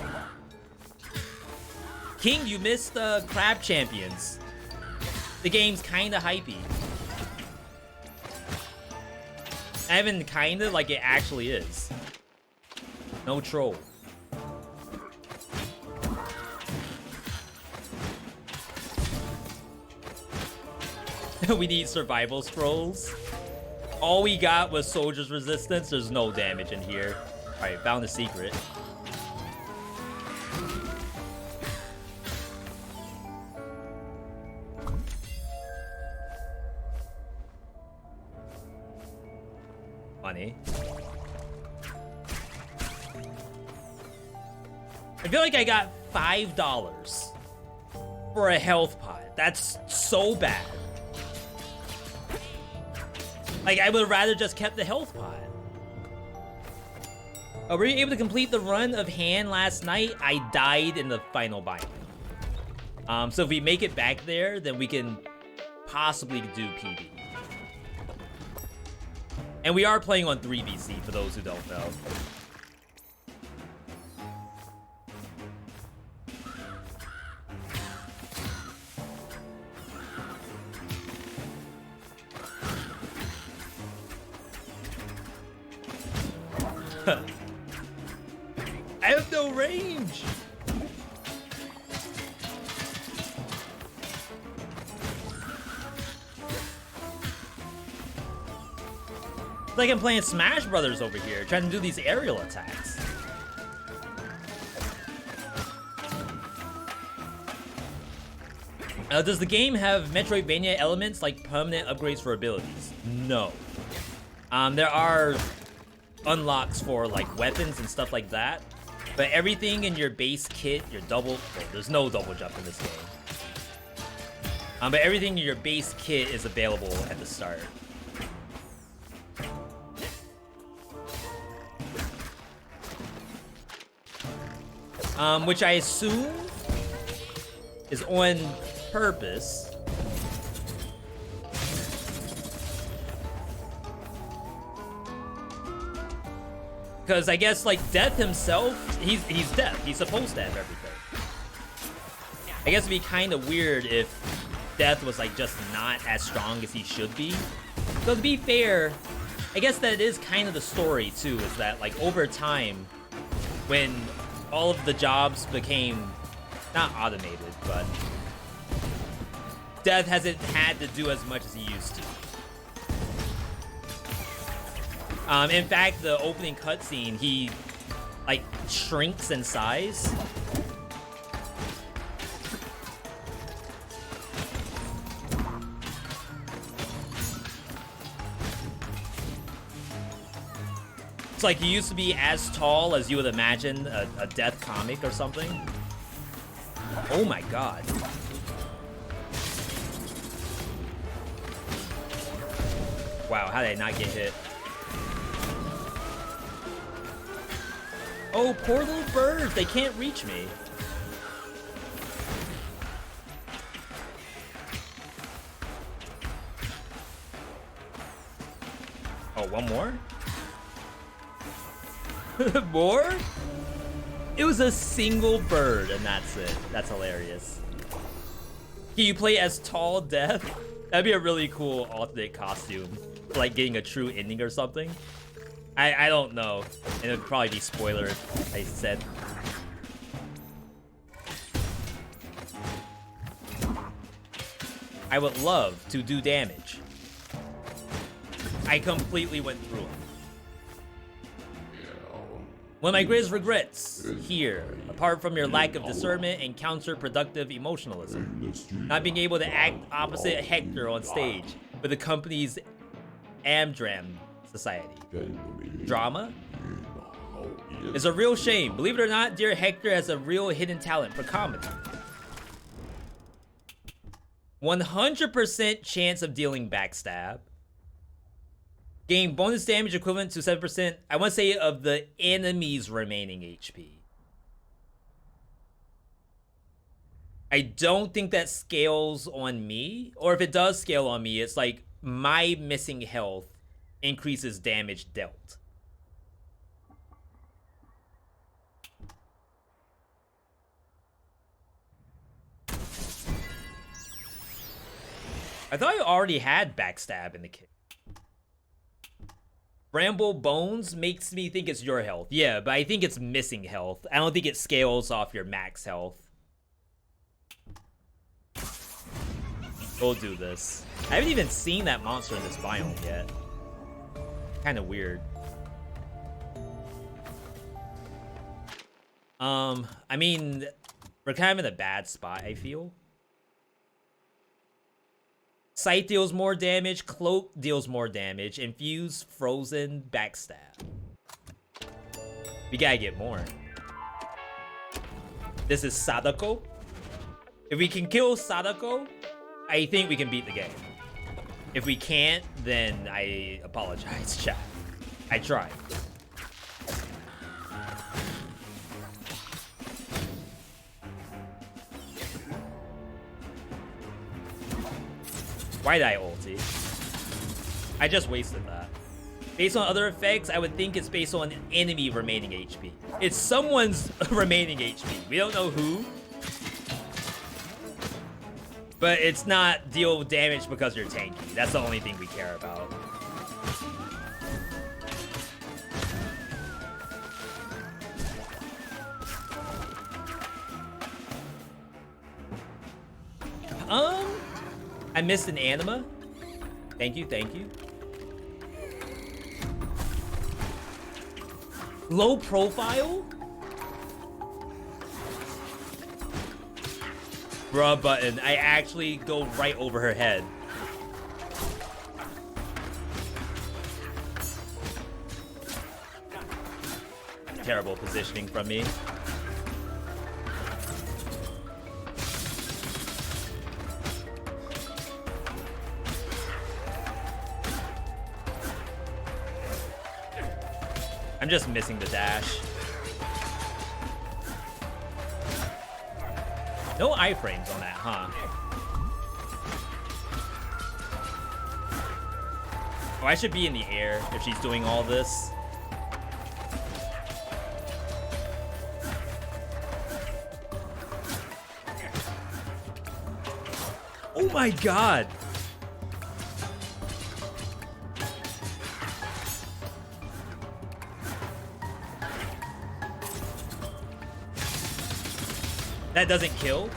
King, you missed Crab Champions. The game's kinda hypey. I haven't kinda, like it actually is. No troll. We need survival scrolls. All we got was soldier's resistance. There's no damage in here. Alright, found a secret. Funny. I feel like I got $5 for a health pot. That's so bad. Like, I would have rather just kept the health pot. Were you able to complete the run of Han last night? I died in the final biome. So if we make it back there, then we can possibly do PB. And we are playing on 3BC, for those who don't know. I have no range. It's like I'm playing Smash Brothers over here, trying to do these aerial attacks. Does the game have Metroidvania elements like permanent upgrades for abilities? No. There are unlocks for like weapons and stuff like that, but everything in your base kit, your double, well, there's no double jump in this game. But everything in your base kit is available at the start. Which I assume is on purpose. Because I guess, like, Death himself, he's Death. He's supposed to have everything. I guess it'd be kind of weird if Death was, like, just not as strong as he should be. So to be fair, I guess that is kind of the story, too, is that, like, over time, when all of the jobs became, not automated, but Death hasn't had to do as much as he used to. In fact, the opening cutscene, he, like, shrinks in size. It's like he used to be as tall as you would imagine a Death comic or something. Oh my god. Wow, how did I not get hit? Oh, poor little birds. They can't reach me. Oh, one more? More? It was a single bird, and that's it. That's hilarious. Can you play as tall Death? That'd be a really cool alternate costume. Like getting a true ending or something. I don't know. And it would probably be spoiler if I said. I would love to do damage. I completely went through them. One of my greatest regrets here, apart from your lack of discernment and counterproductive emotionalism, not being able to act opposite Hector on stage with the company's Amdram Society. Drama? It's a real shame. Believe it or not, dear Hector has a real hidden talent for comedy. 100% chance of dealing backstab. Gain bonus damage equivalent to 7%, I want to say, of the enemy's remaining HP. I don't think that scales on me. Or if it does scale on me, it's like my missing health increases damage dealt. I thought I already had backstab in the kit. Bramble Bones makes me think it's your health. Yeah, but I think it's missing health. I don't think it scales off your max health. We'll do this. I haven't even seen that monster in this biome yet. Kind of weird. I mean, we're kind of in a bad spot, I feel. Sight deals more damage, Cloak deals more damage, Infuse, Frozen, Backstab. We gotta get more. This is Sadako. If we can kill Sadako, I think we can beat the game. If we can't, then I apologize, chat. I tried. Why did I ulti? I just wasted that. Based on other effects, I would think it's based on enemy remaining HP. It's someone's remaining HP. We don't know who. But it's not deal damage because you're tanky. That's the only thing we care about. I missed an anima. Thank you, thank you. Low profile? Bruh button. I actually go right over her head. Terrible positioning from me. I'm just missing the dash. No iframes on that, huh? Oh, I should be in the air if she's doing all this. Oh my god. That doesn't kill.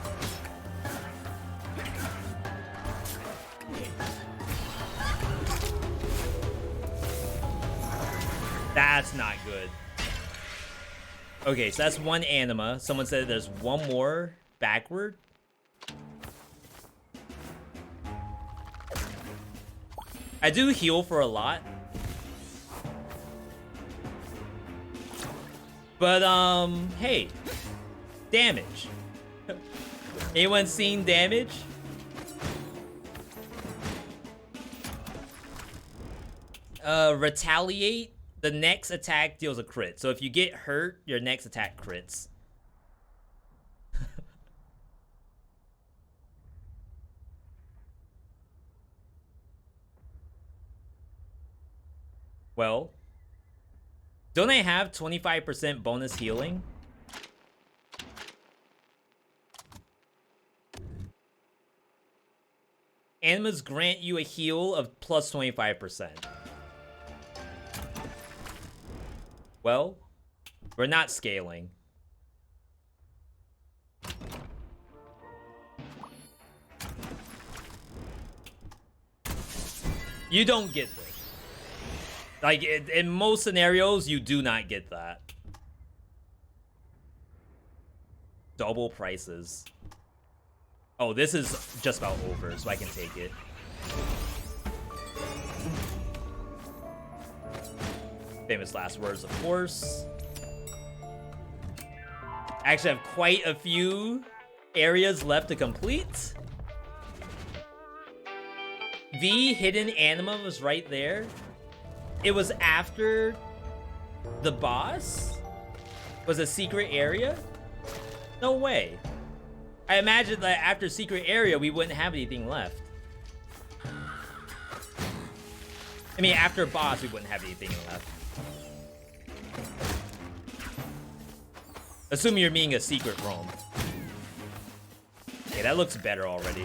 That's not good. Okay, so that's one anima. Someone said there's one more backward. I do heal for a lot. But, hey. Damage. Anyone seen damage? Retaliate. The next attack deals a crit. So if you get hurt, your next attack crits. Well, don't I have 25% bonus healing? Animas grant you a heal of plus 25%. Well, we're not scaling. You don't get this. Like, in most scenarios, you do not get that. Double prices. Oh, this is just about over, so I can take it. Famous last words, of course. I actually have quite a few areas left to complete. The hidden anima was right there. It was after the boss? Was a secret area? No way. I imagine that after secret area, we wouldn't have anything left. I mean, after boss, we wouldn't have anything left. Assuming you're meaning a secret room. Okay, that looks better already.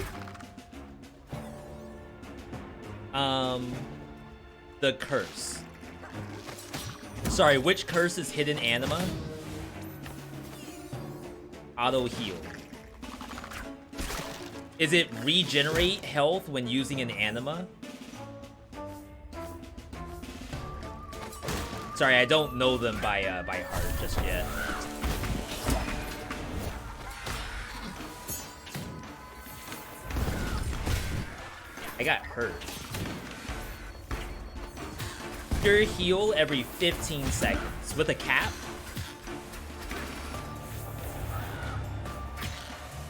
The curse. Sorry, which curse is hidden anima? Auto heal. Is it regenerate health when using an anima? Sorry, I don't know them by heart just yet. I got hurt. Pure heal every 15 seconds with a cap.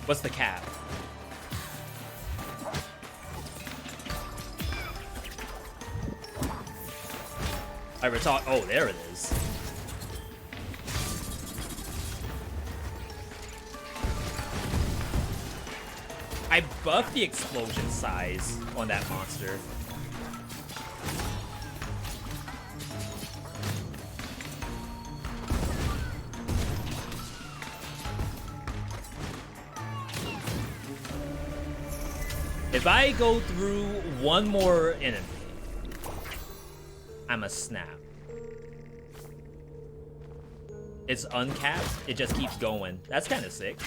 What's the cap? Oh, there it is. I buffed the explosion size on that monster. If I go through one more enemy, I'm a snap. It's uncapped. It just keeps going. That's kind of sick.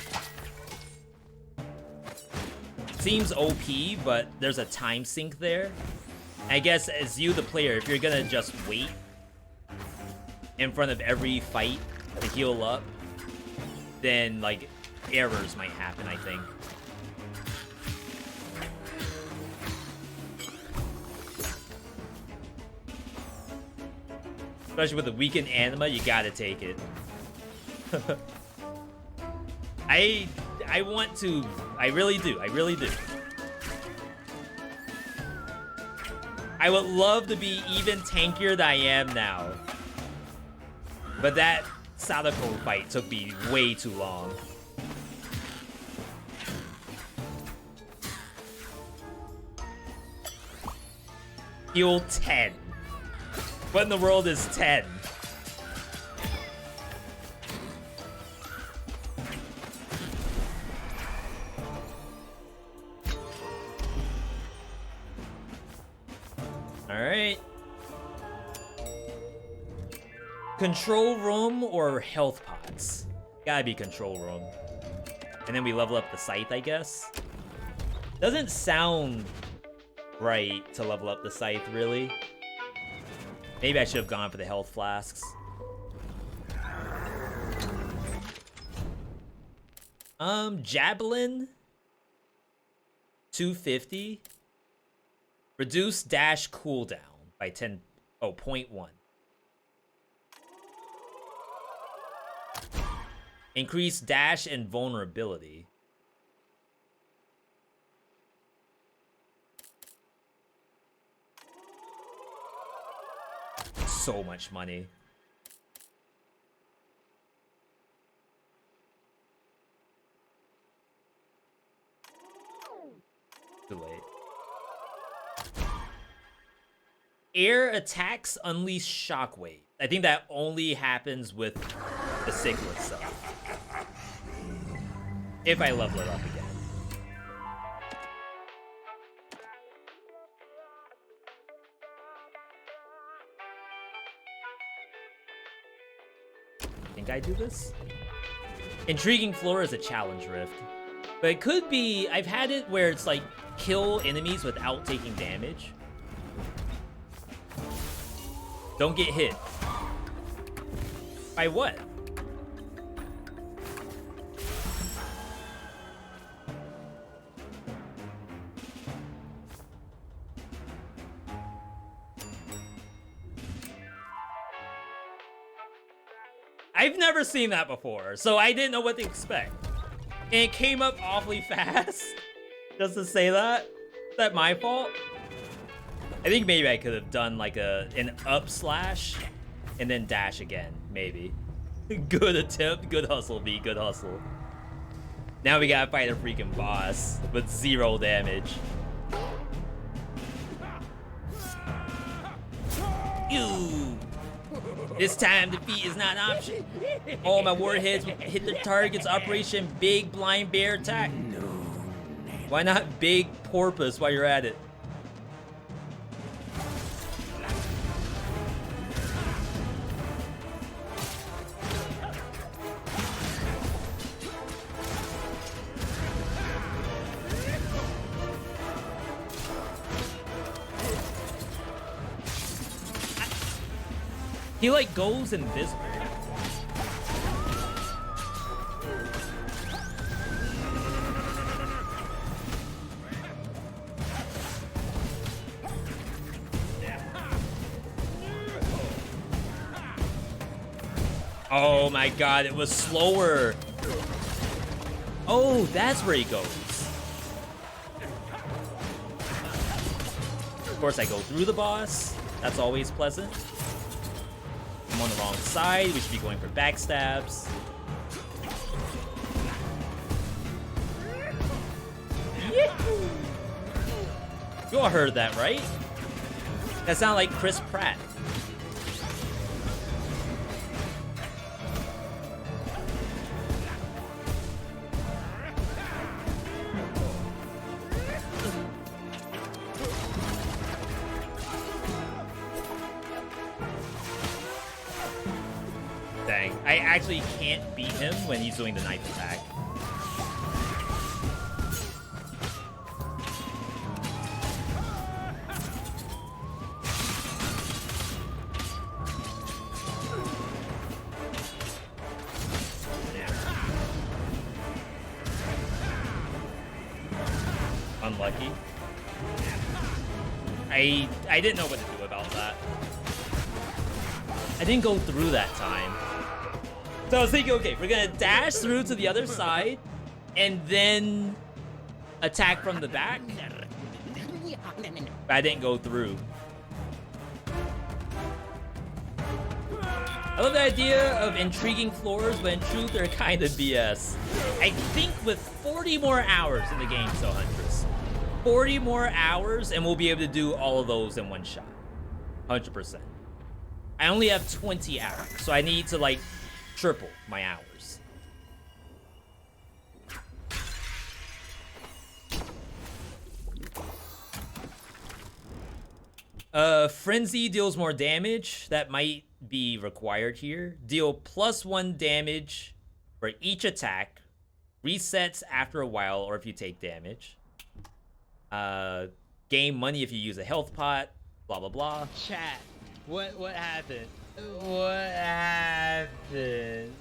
Seems OP, but there's a time sink there. I guess as you, the player, if you're gonna just wait in front of every fight to heal up, then like errors might happen, I think. Especially with the weakened anima, you gotta take it. I want to. I really do. I really do. I would love to be even tankier than I am now. But that Sadako fight took me way too long. Heal 10. What in the world is 10? Control room or health pots? Gotta be control room. And then we level up the scythe, I guess. Doesn't sound right to level up the scythe, really. Maybe I should have gone for the health flasks. Javelin. 250. Reduce dash cooldown by 10. Oh, 0.1. Increase dash and vulnerability. So much money. Too late. Air attacks unleash shockwave. I think that only happens with the Cichlid stuff. If I level it up again. Think I do this? Intriguing floor is a challenge rift. But it could be, I've had it where it's like kill enemies without taking damage. Don't get hit. By what? I've never seen that before, so I didn't know what to expect. And it came up awfully fast. Just to say that? Is that my fault? I think maybe I could have done like an up slash and then dash again, maybe. Good attempt, good hustle, V, good hustle. Now we gotta fight a freaking boss with 0 damage. Ew. This time defeat is not an option. All my warheads will hit their targets. Operation Big Blind Bear Attack. No. Why not Big Porpoise while you're at it? He like goes invisible. Oh my god, it was slower. Oh, that's where he goes. Of course, I go through the boss. That's always pleasant. I'm on the wrong side. We should be going for backstabs. You all heard that, right? That sounded like Chris Pratt. Dang, I actually can't beat him when he's doing the knife attack. Unlucky. I didn't know what to do about that. I didn't go through that time. So I was thinking, okay, we're gonna dash through to the other side and then attack from the back. But I didn't go through. I love the idea of intriguing floors, but in truth, they're kind of BS. I think with 40 more hours in the game, so Huntress. 40 more hours, and we'll be able to do all of those in one shot. 100%. I only have 20 hours, so I need to, like, triple my hours. Frenzy deals more damage. That might be required here. Deal +1 damage for each attack. Resets after a while or if you take damage. Gain money if you use a health pot. Blah, blah, blah. Chat. What happened? What happened?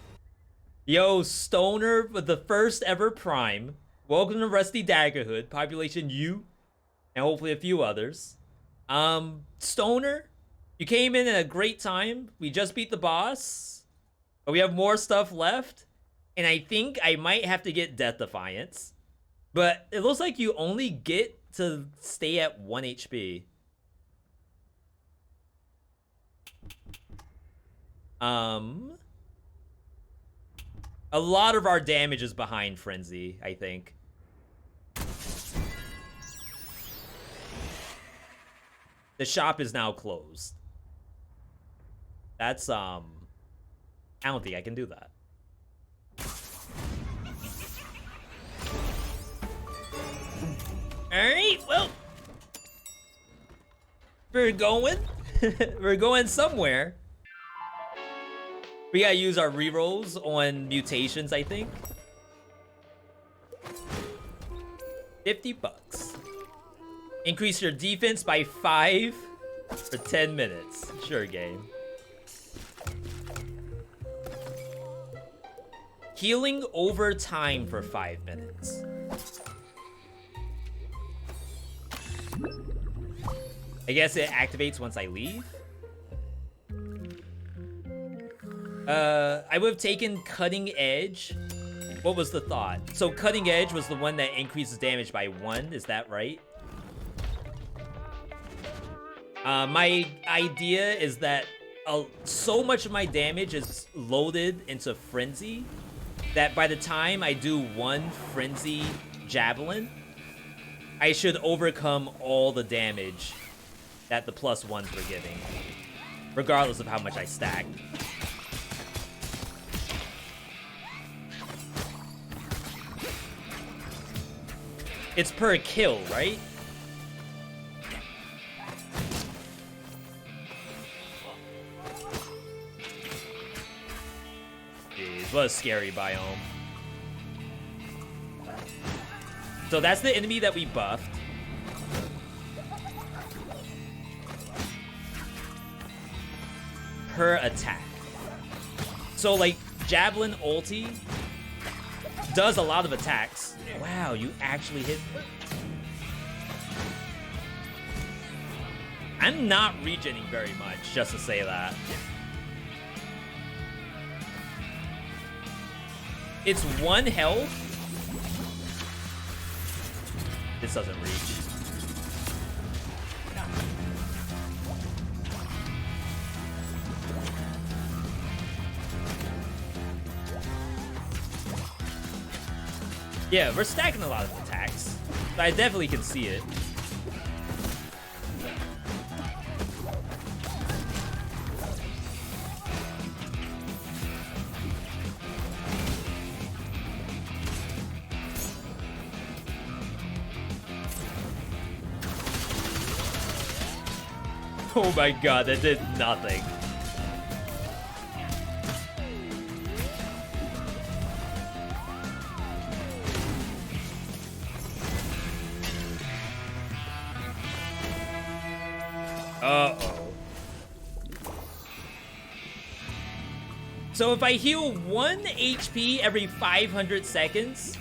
Yo, Stoner with the first ever Prime. Welcome to Rusty Daggerhood. Population U. And hopefully a few others. Stoner, you came in at a great time. We just beat the boss. But we have more stuff left. And I think I might have to get Death Defiance. But it looks like you only get to stay at 1 HP. A lot of our damage is behind Frenzy, I think. The shop is now closed. That's, I don't think I can do that. Alright, well. We're going. We're going somewhere. We gotta use our rerolls on mutations, I think. 50 bucks. Increase your defense by 5 for 10 minutes. Sure, game. Healing over time for 5 minutes. I guess it activates once I leave. I would have taken Cutting Edge. What was the thought? So Cutting Edge was the one that increases damage by 1. Is that right? My idea is that so much of my damage is loaded into Frenzy that by the time I do 1 Frenzy Javelin, I should overcome all the damage that the +1s were giving, regardless of how much I stack. It's per kill, right? Jeez, what a scary biome. So that's the enemy that we buffed. Per attack. So like Javelin ulti does a lot of attacks. Wow, you actually hit me. I'm not regening very much, just to say that. It's 1 health. This doesn't reach. Yeah, we're stacking a lot of attacks. I definitely can see it. Oh my god, that did nothing. Uh-oh. So if I heal 1 HP every 500 seconds...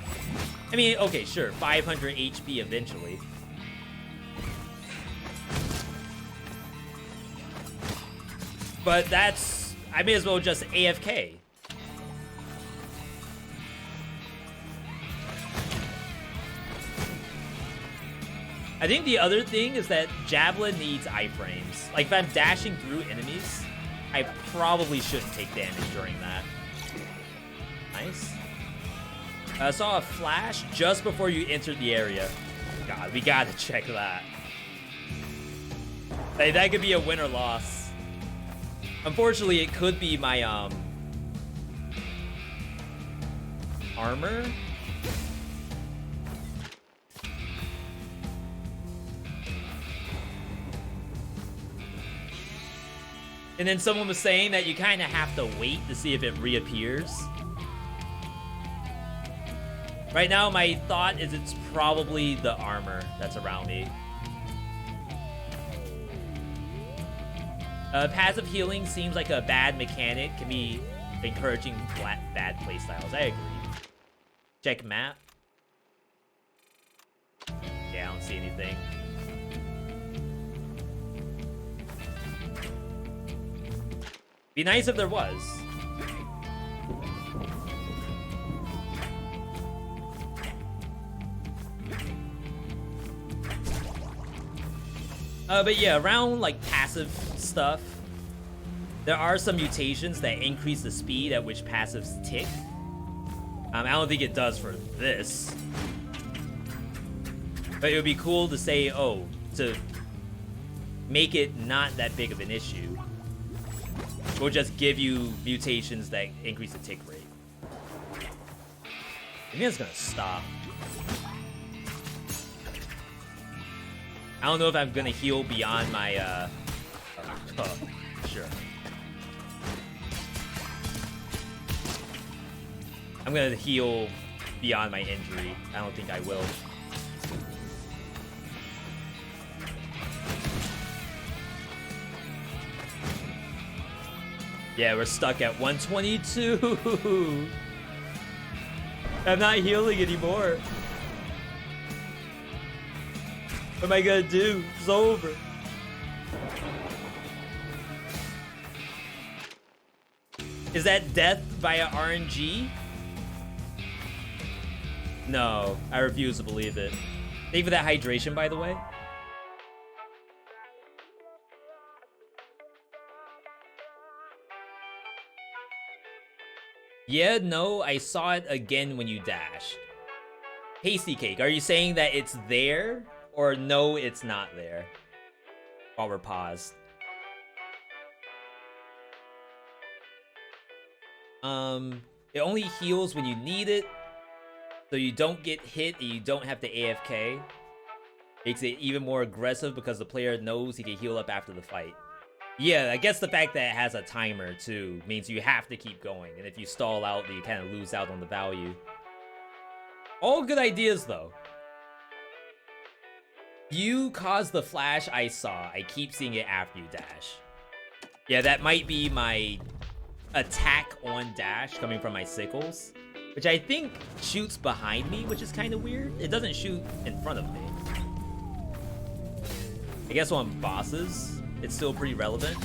I mean, okay, sure, 500 HP eventually. But that's... I may as well just AFK. I think the other thing is that Javelin needs iframes. Like, if I'm dashing through enemies, I probably shouldn't take damage during that. Nice. I saw a flash just before you entered the area. God, we gotta check that. Hey, that could be a win or loss. Unfortunately, it could be my, armor. And then someone was saying that you kind of have to wait to see if it reappears. Right now, my thought is it's probably the armor that's around me. Passive healing seems like a bad mechanic. Can be encouraging bad playstyles. I agree. Check map. Yeah, I don't see anything. Be nice if there was. But yeah, around like passive stuff, there are some mutations that increase the speed at which passives tick. I don't think it does for this. But it would be cool to say, oh, to make it not that big of an issue, we'll just give you mutations that increase the tick rate. I think it's gonna stop. I don't know if I'm gonna heal beyond my, sure. I'm gonna heal beyond my injury. I don't think I will. Yeah, we're stuck at 122. I'm not healing anymore. What am I gonna do? It's over. Is that death via RNG? No, I refuse to believe it. Thank you for that hydration, by the way. Yeah, no, I saw it again when you dashed. Hasty Cake, are you saying that it's there? Or no, it's not there? While we're paused. It only heals when you need it. So you don't get hit and you don't have to AFK. Makes it even more aggressive because the player knows he can heal up after the fight. Yeah, I guess the fact that it has a timer too means you have to keep going. And if you stall out, then you kind of lose out on the value. All good ideas though. You caused the flash I saw. I keep seeing it after you dash. Yeah, that might be my attack on dash coming from my sickles, which I think shoots behind me, which is kind of weird. It doesn't shoot in front of me. I guess on bosses, it's still pretty relevant.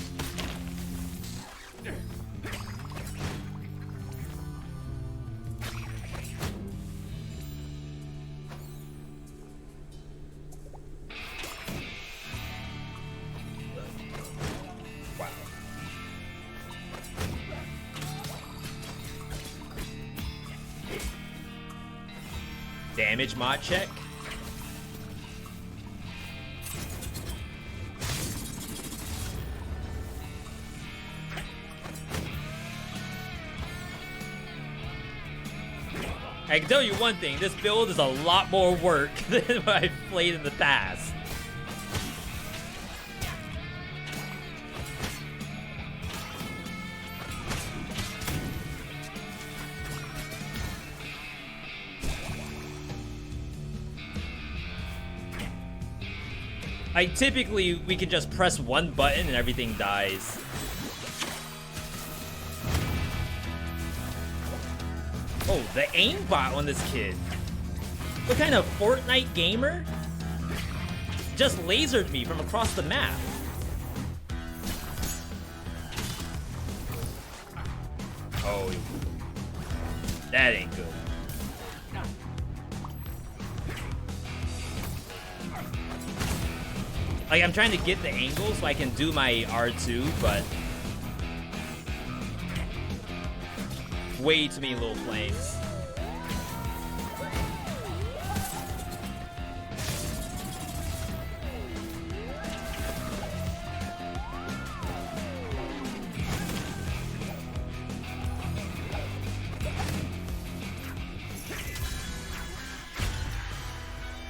Damage mod check. I can tell you one thing, this build is a lot more work than what I've played in the past. Like, typically, we can just press one button and everything dies. Oh, the aimbot on this kid. What kind of Fortnite gamer? Just lasered me from across the map. Oh, that ain't good. Like, I'm trying to get the angle so I can do my R2, but way too many little flames.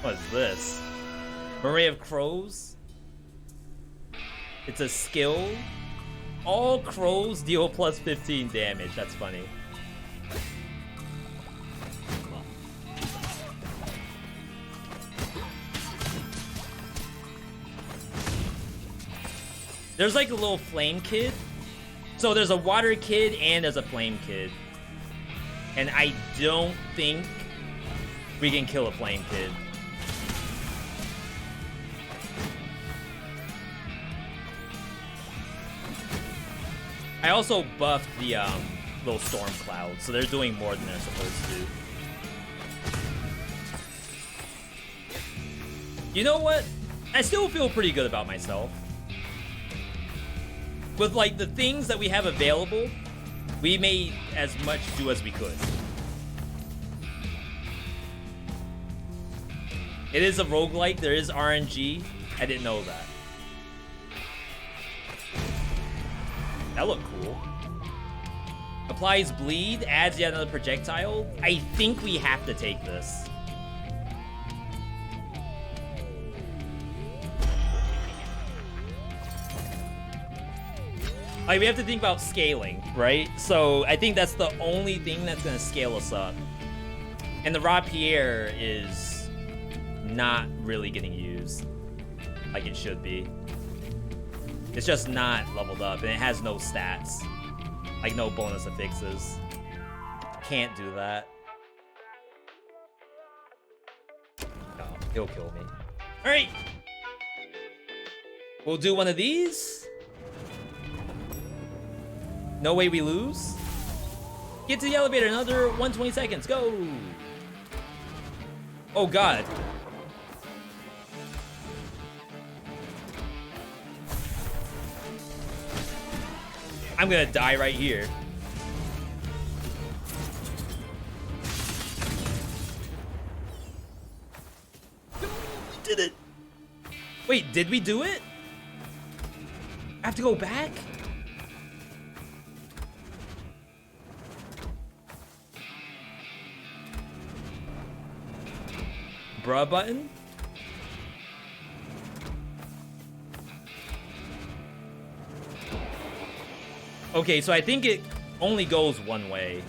What is this? Array of Crows? It's a skill All crows deal plus 15 damage. That's funny. There's like a little flame kid. So there's a water kid and there's a flame kid. And I don't think we can kill a flame kid. I also buffed the little storm clouds, so they're doing more than they're supposed to. You know what? I still feel pretty good about myself. With like the things that we have available, we made as much do as we could. It is a roguelike, there is RNG. I didn't know that. That looked cool. Applies bleed, adds yet another projectile. I think we have to take this. Like, we have to think about scaling, right? So I think that's the only thing that's gonna scale us up. And the Rapier is not really getting used like it should be. It's just not leveled up, and it has no stats. Like, no bonus affixes. Can't do that. No, he'll kill me. Alright! We'll do one of these. No way we lose. Get to the elevator, another 120 seconds, go! Oh god. I'm gonna die right here. We did it. Wait, did we do it? I have to go back? Bruh button? Okay, so I think it only goes one way.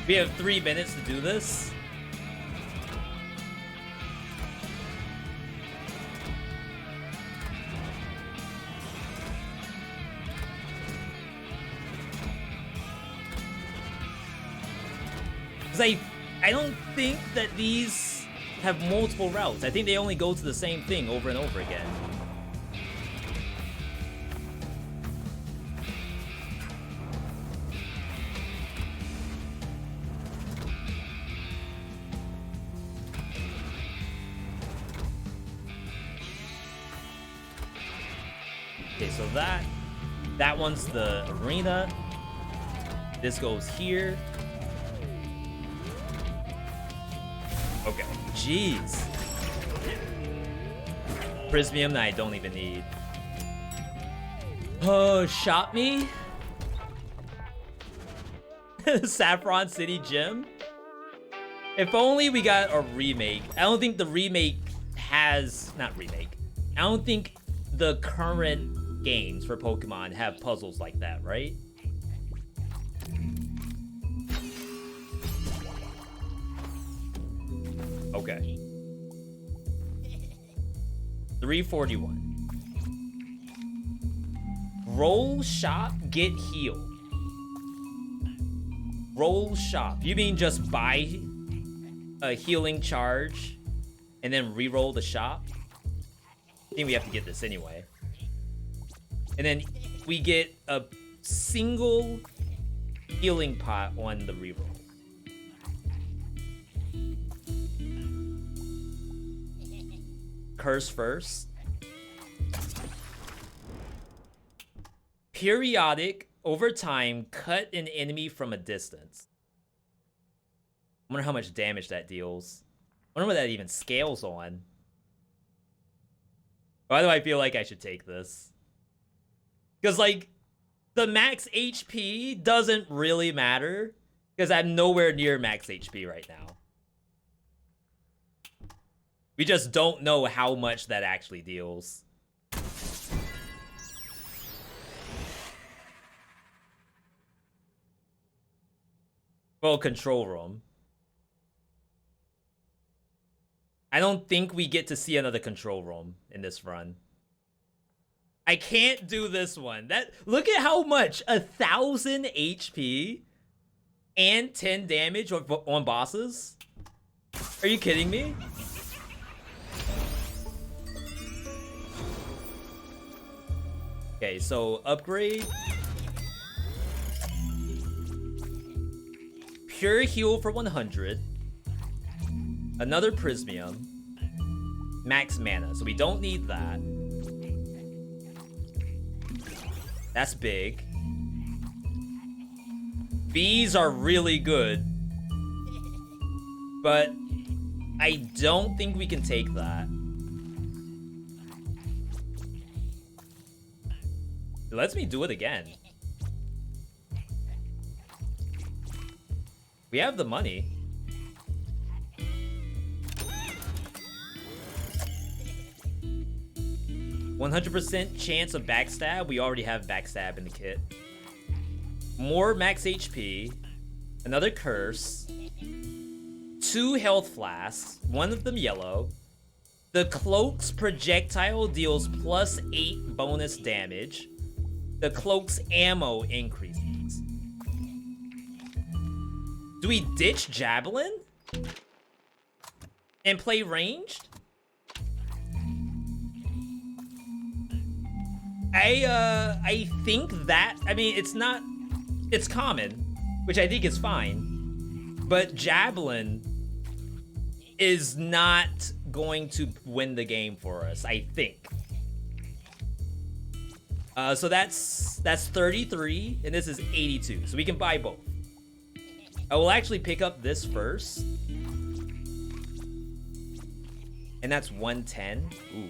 We have 3 minutes to do this. Because I don't think that these have multiple routes. I think they only go to the same thing over and over again. Okay, so that one's the arena. This goes here. Okay, jeez. Prismium that I don't even need. Oh, shot me? Saffron City Gym? If only we got a remake. I don't think the remake has... Not remake. I don't think the current games for Pokemon have puzzles like that, right? Okay. 341. Roll shop, get heal. Roll shop. You mean just buy a healing charge and then re-roll the shop? I think we have to get this anyway. And then we get a single healing pot on the reroll. Curse first. Periodic over time, cut an enemy from a distance. I wonder how much damage that deals. I wonder what that even scales on. Why do I feel like I should take this? Because, like, the max HP doesn't really matter. Because I'm nowhere near max HP right now. We just don't know how much that actually deals. Well, control room. I don't think we get to see another control room in this run. I can't do this one. Look at how much 1,000 HP and 10 damage on bosses. Are you kidding me? Okay, so upgrade. Pure heal for 100. Another Prismium. Max mana, so we don't need that. That's big. Bees are really good. But I don't think we can take that. It lets me do it again. We have the money. 100% chance of backstab. We already have backstab in the kit. More max HP. Another curse. 2 health flasks. One of them yellow. The cloak's projectile deals +8 bonus damage. The cloak's ammo increases. Do we ditch Javelin? And play ranged? I think that, I mean, it's common, which I think is fine, but Javelin is not going to win the game for us, I think. So that's 33, and this is 82, so we can buy both. I will actually pick up this first. And that's 110. Ooh.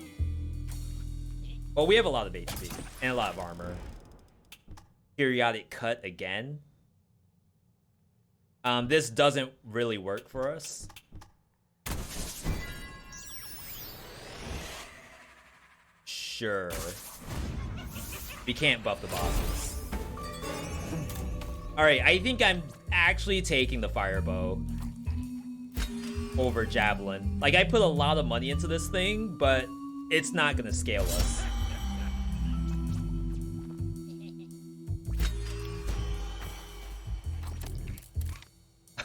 Well, we have a lot of HP and a lot of armor. Periodic cut again. This doesn't really work for us. Sure. We can't buff the bosses. Alright, I think I'm actually taking the Firebow over Javelin. Like, I put a lot of money into this thing, but it's not gonna scale us.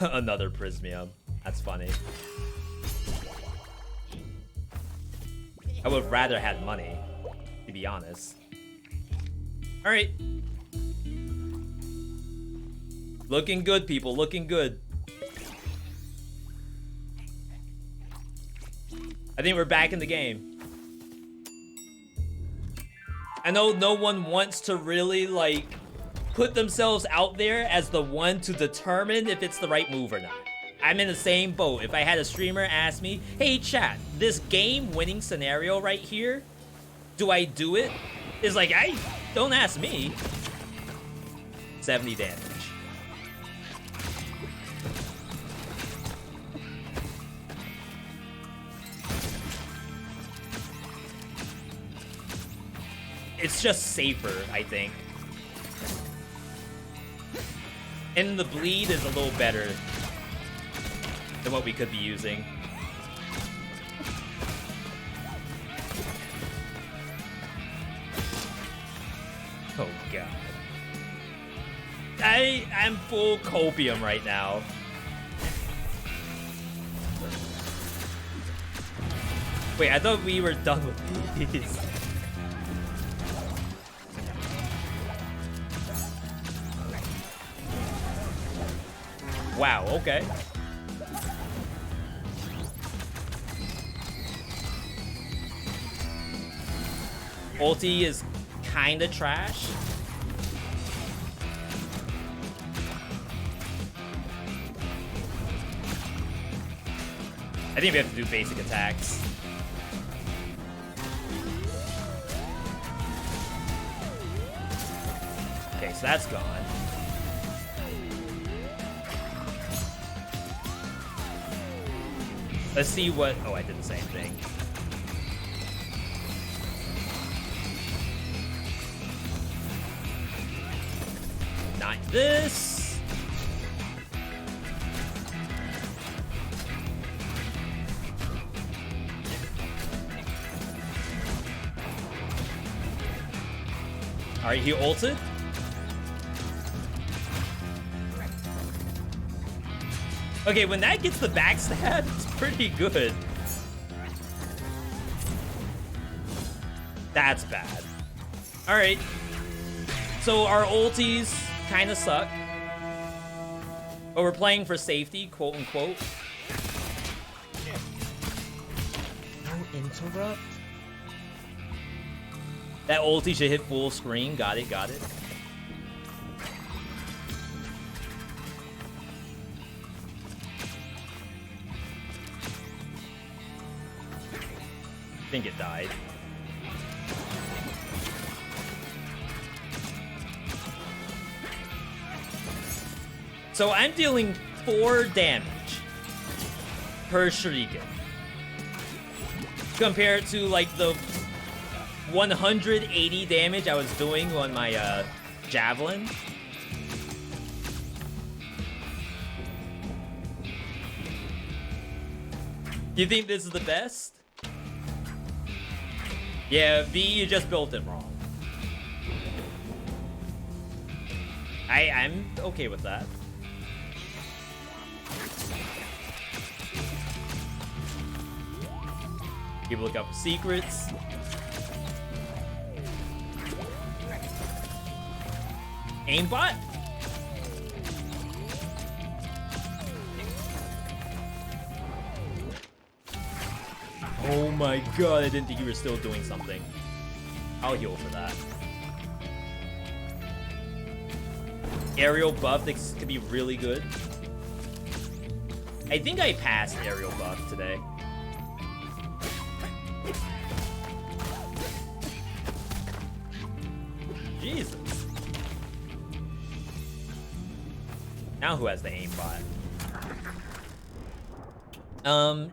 Another Prismium. That's funny. I would have rather had money, to be honest. Alright. Looking good, people. Looking good. I think we're back in the game. I know no one wants to really, like, put themselves out there as the one to determine if it's the right move or not. I'm in the same boat. If I had a streamer ask me, hey chat, this game-winning scenario right here, do I do it? It's like, don't ask me. 70 damage. It's just safer, I think. And the bleed is a little better than what we could be using. Oh god. I'm full copium right now. Wait, I thought we were done with these. Wow, okay. Ulti is kinda trash. I think we have to do basic attacks. Okay, so that's gone. Let's see what... Oh, I did the same thing. Not this. All right, he ulted. Okay, when that gets the backstab, it's pretty good. That's bad. All right. So our ulties kind of suck. But we're playing for safety, quote unquote. No interrupt? That ulti should hit full screen. Got it, got it. I think it died. So I'm dealing 4 damage per shuriken. Compared to like the 180 damage I was doing on my javelin. You think this is the best? Yeah, V, you just built it wrong. I'm okay with that. People look up secrets. Aimbot? Oh my god, I didn't think you were still doing something. I'll heal for that. Aerial buff, this could be really good. I think I passed aerial buff today. Jesus. Now who has the aimbot?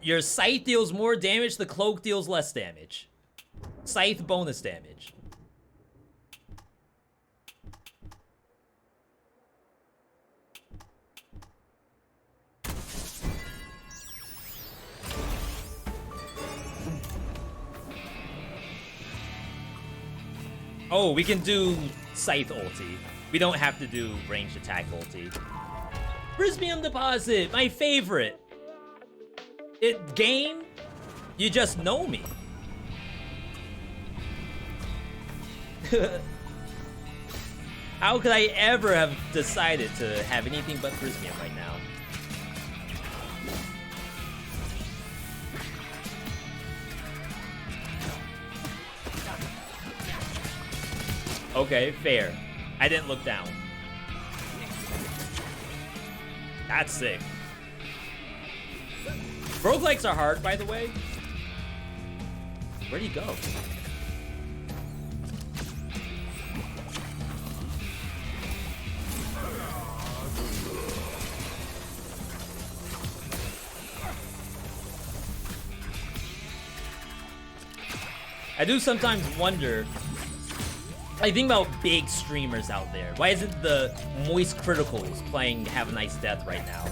Your scythe deals more damage, the cloak deals less damage. Scythe bonus damage. Oh, we can do scythe ulti. We don't have to do ranged attack ulti. Prismium deposit, my favorite. Game, you just know me. How could I ever have decided to have anything but Prismium right now? Okay, fair. I didn't look down. That's sick. Roguelikes are hard, by the way. Where'd he go? I do sometimes wonder, I think about big streamers out there. Why isn't the Moist Criticals playing Have a Nice Death right now?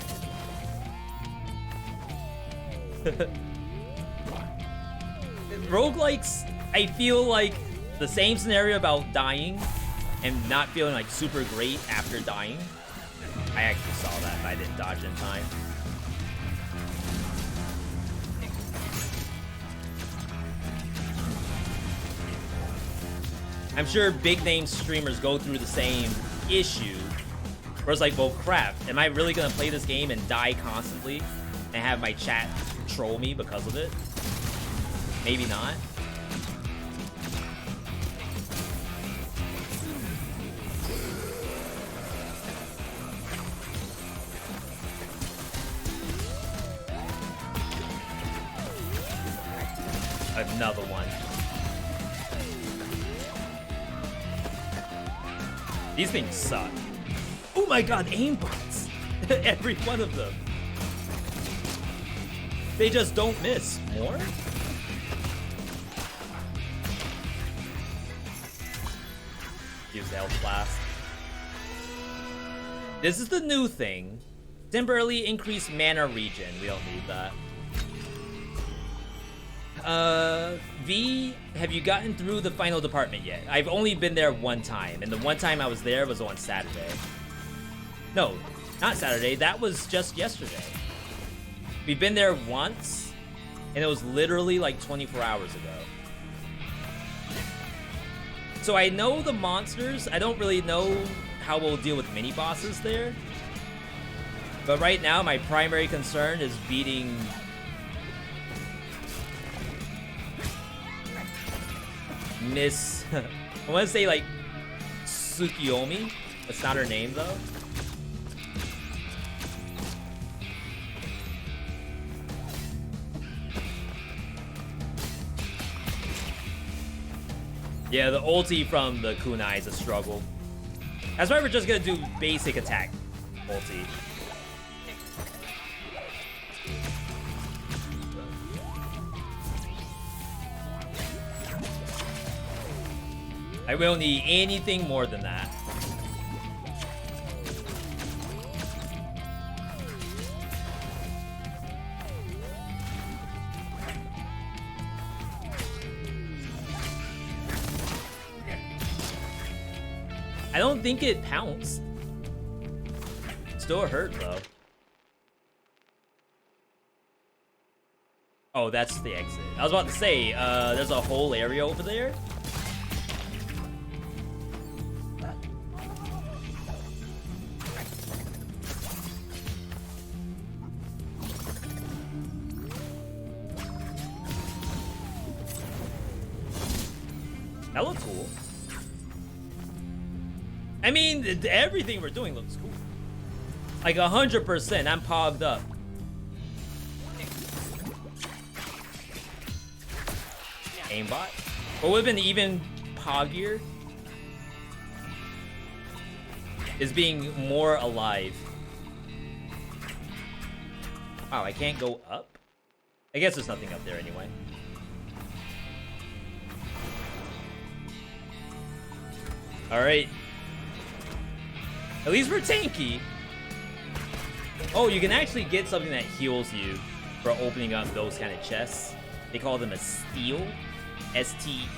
Roguelikes, I feel like the same scenario about dying and not feeling like super great after dying. I actually saw that, but I didn't dodge in time. I'm sure big name streamers go through the same issue where it's like, well, crap, am I really gonna play this game and die constantly and have my chat troll me because of it? Maybe not. Another one. These things suck. Oh my god, aimbots! Every one of them. They just don't miss. More? Use the health blast. This is the new thing. Temporarily increase mana regen. We don't need that. V, have you gotten through the final department yet? I've only been there one time, and the one time I was there was on Saturday. No, not Saturday. That was just yesterday. We've been there once, and it was literally like 24 hours ago. So I know the monsters. I don't really know how we'll deal with mini bosses there. But right now, my primary concern is beating Miss, I want to say like Tsukiyomi. That's not her name though. Yeah, the ulti from the kunai is a struggle. That's why we're just gonna do basic attack ulti. I will need anything more than that. I don't think it pounced. Still hurt though. Oh, that's the exit. I was about to say, there's a whole area over there. That looks cool. I mean, everything we're doing looks cool. Like 100%, I'm pogged up. Aimbot. What would have been even poggier is being more alive. Wow, I can't go up? I guess there's nothing up there anyway. Alright. At least we're tanky. Oh, you can actually get something that heals you for opening up those kind of chests. They call them a steal. S-T-E-E-L-E.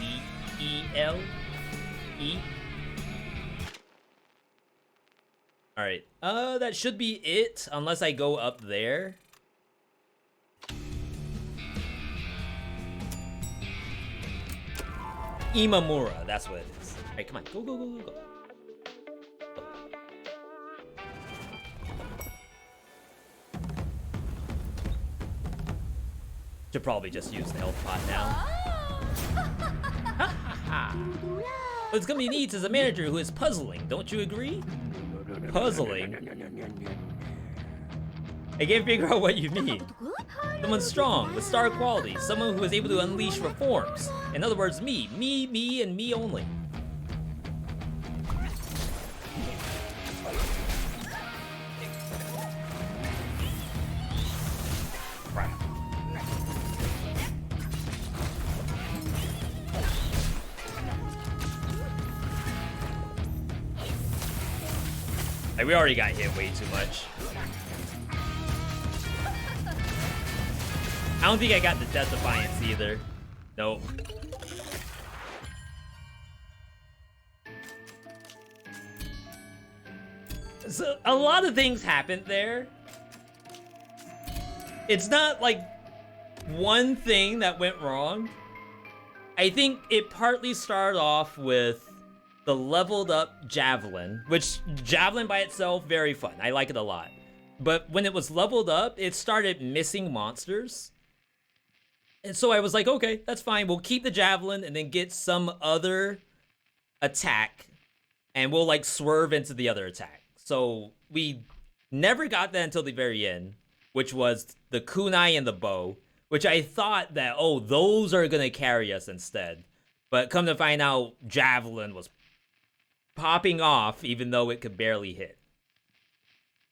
Alright. That should be it. Unless I go up there. Imamura. That's what it is. Alright, come on. Go, go, go, go, go. Should probably just use the health pot now. What it's gonna needs is a manager who is puzzling, don't you agree? Puzzling? I can't figure out what you mean. Someone strong, with star quality, someone who is able to unleash reforms. In other words, me, and me only. Like, we already got hit way too much. I don't think I got the Death Defiance either. Nope. So, a lot of things happened there. It's not like one thing that went wrong. I think it partly started off with the leveled up Javelin, which Javelin by itself, very fun. I like it a lot. But when it was leveled up, it started missing monsters. And so I was like, okay, that's fine. We'll keep the Javelin and then get some other attack. And we'll like swerve into the other attack. So we never got that until the very end, which was the kunai and the bow, which I thought that, oh, those are gonna carry us instead. But come to find out, Javelin was popping off even though it could barely hit.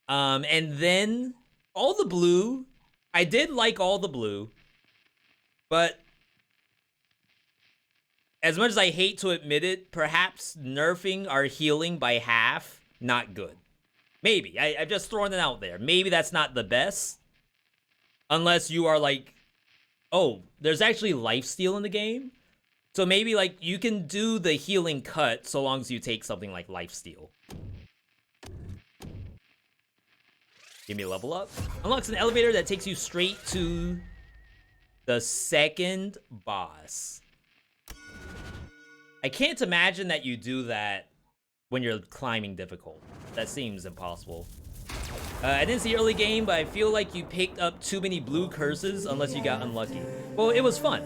And then all the blue, I did like all the blue, but as much as I hate to admit it, perhaps nerfing our healing by half, not good. Maybe. I've just thrown it out there. Maybe that's not the best. Unless you are like, oh, there's actually lifesteal in the game. So maybe like you can do the healing cut so long as you take something like lifesteal. Give me a level up. Unlocks an elevator that takes you straight to the second boss. I can't imagine that you do that when you're climbing difficult. That seems impossible. I didn't see early game, but I feel like you picked up too many blue curses unless you got unlucky. Well, it was fun.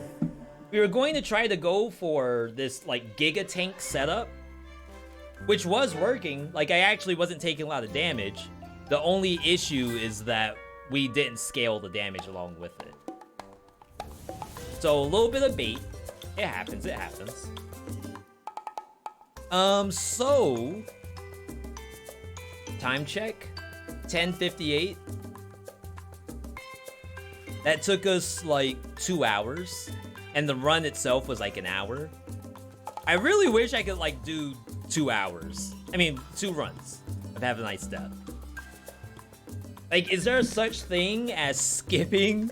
We were going to try to go for this like Giga Tank setup, which was working. Like I actually wasn't taking a lot of damage. The only issue is that we didn't scale the damage along with it. So a little bit of bait. It happens, it happens. So time check, 10:58. That took us like 2 hours, and the run itself was like an hour. I really wish I could like do 2 hours. I mean, 2 runs of Have a Nice Death. Like, is there such thing as skipping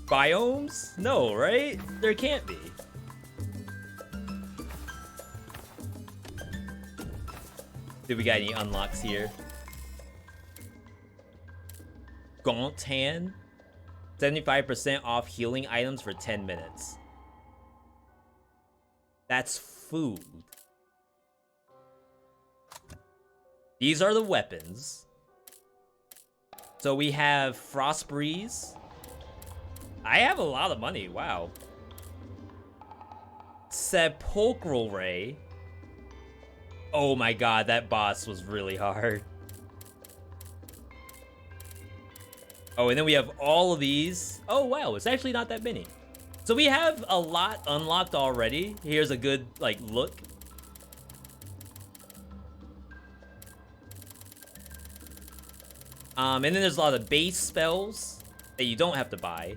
biomes? No, right? There can't be. Do we got any unlocks here? Gaunt Hand. 75% off healing items for 10 minutes. That's food. These are the weapons. So we have Frost Breeze. I have a lot of money, wow. Sepulchral Ray. Oh my god, that boss was really hard. Oh, and then we have all of these. Oh wow, it's actually not that many. So we have a lot unlocked already. Here's a good like look. And then there's a lot of base spells that you don't have to buy.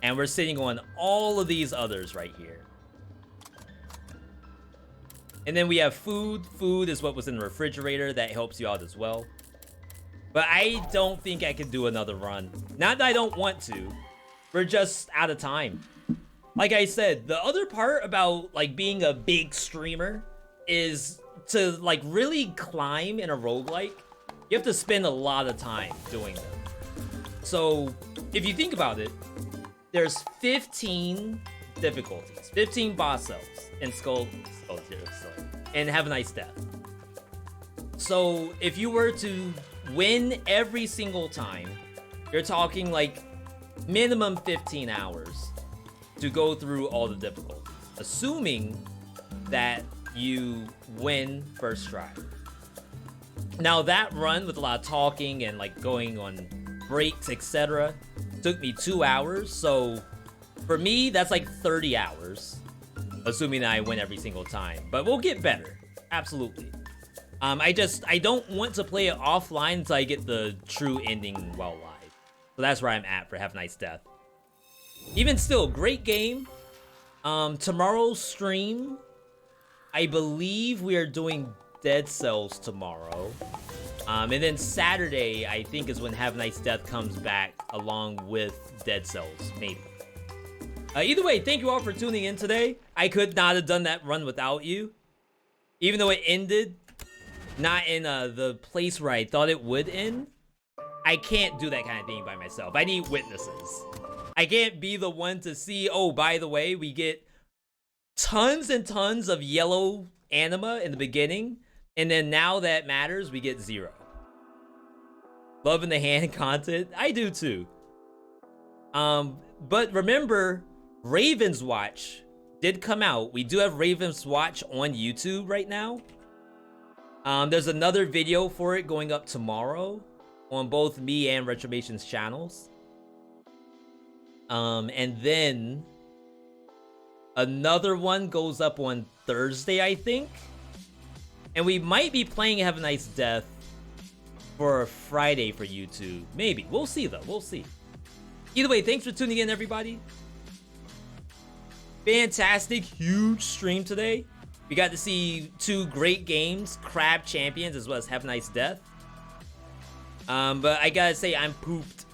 And we're sitting on all of these others right here. And then we have food. Food is what was in the refrigerator. That helps you out as well. But I don't think I can do another run. Not that I don't want to. We're just out of time. Like I said, the other part about like being a big streamer is to like really climb in a roguelike. You have to spend a lot of time doing them. So if you think about it, there's 15 difficulties, 15 boss cells in Skull and Have a Nice Death. So if you were to win every single time, you're talking like minimum 15 hours to go through all the difficulties, assuming that you win first try. Now that run with a lot of talking and like going on breaks, etc., took me 2 hours. So for me, that's like 30 hours, assuming that I win every single time. But we'll get better, absolutely. I don't want to play it offline until I get the true ending while live. So that's where I'm at for Have a Nice Death. Even still, great game. Tomorrow's stream, I believe we are doing Dead Cells tomorrow. And then Saturday, I think, is when Have a Nice Death comes back along with Dead Cells, maybe. Either way, thank you all for tuning in today. I could not have done that run without you. Even though it ended not in the place where I thought it would end, I can't do that kind of thing by myself. I need witnesses. I can't be the one to see, oh, by the way, we get tons and tons of yellow anima in the beginning, and then now that matters, we get 0. Loving the hand content. I do too. But remember, Raven's Watch did come out. We do have Raven's Watch on YouTube right now. There's another video for it going up tomorrow on both me and Retrobation's channels. And then another one goes up on Thursday, I think. And we might be playing Have a Nice Death for Friday for YouTube. Maybe. We'll see, though. We'll see. Either way, thanks for tuning in, everybody. Fantastic, huge stream today. We got to see 2 great games, Crab Champions as well as Have a Nice Death. But I gotta say, I'm pooped.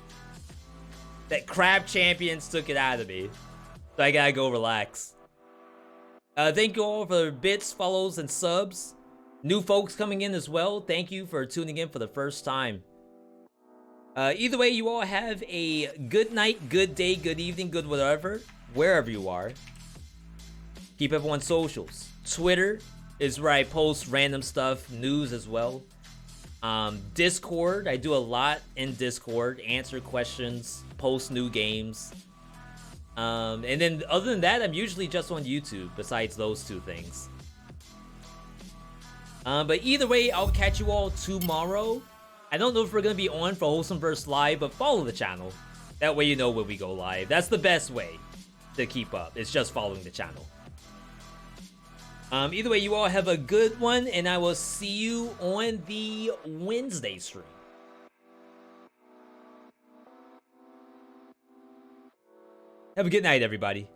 That Crab Champions took it out of me. So I gotta go relax. Thank you all for bits, follows, and subs. New folks coming in as well. Thank you for tuning in for the first time. Either way, you all have a good night, good day, good evening, good whatever, wherever you are. Keep everyone socials. Twitter is where I post random stuff, news as well. Discord, I do a lot in Discord, answer questions, post new games. And then other than that, I'm usually just on YouTube besides those 2 things. But either way, I'll catch you all tomorrow. I don't know if we're going to be on for Wholesome Verse Live, but follow the channel. That way you know when we go live. That's the best way to keep up. It's just following the channel. Either way, you all have a good one, and I will see you on the Wednesday stream. Have a good night, everybody.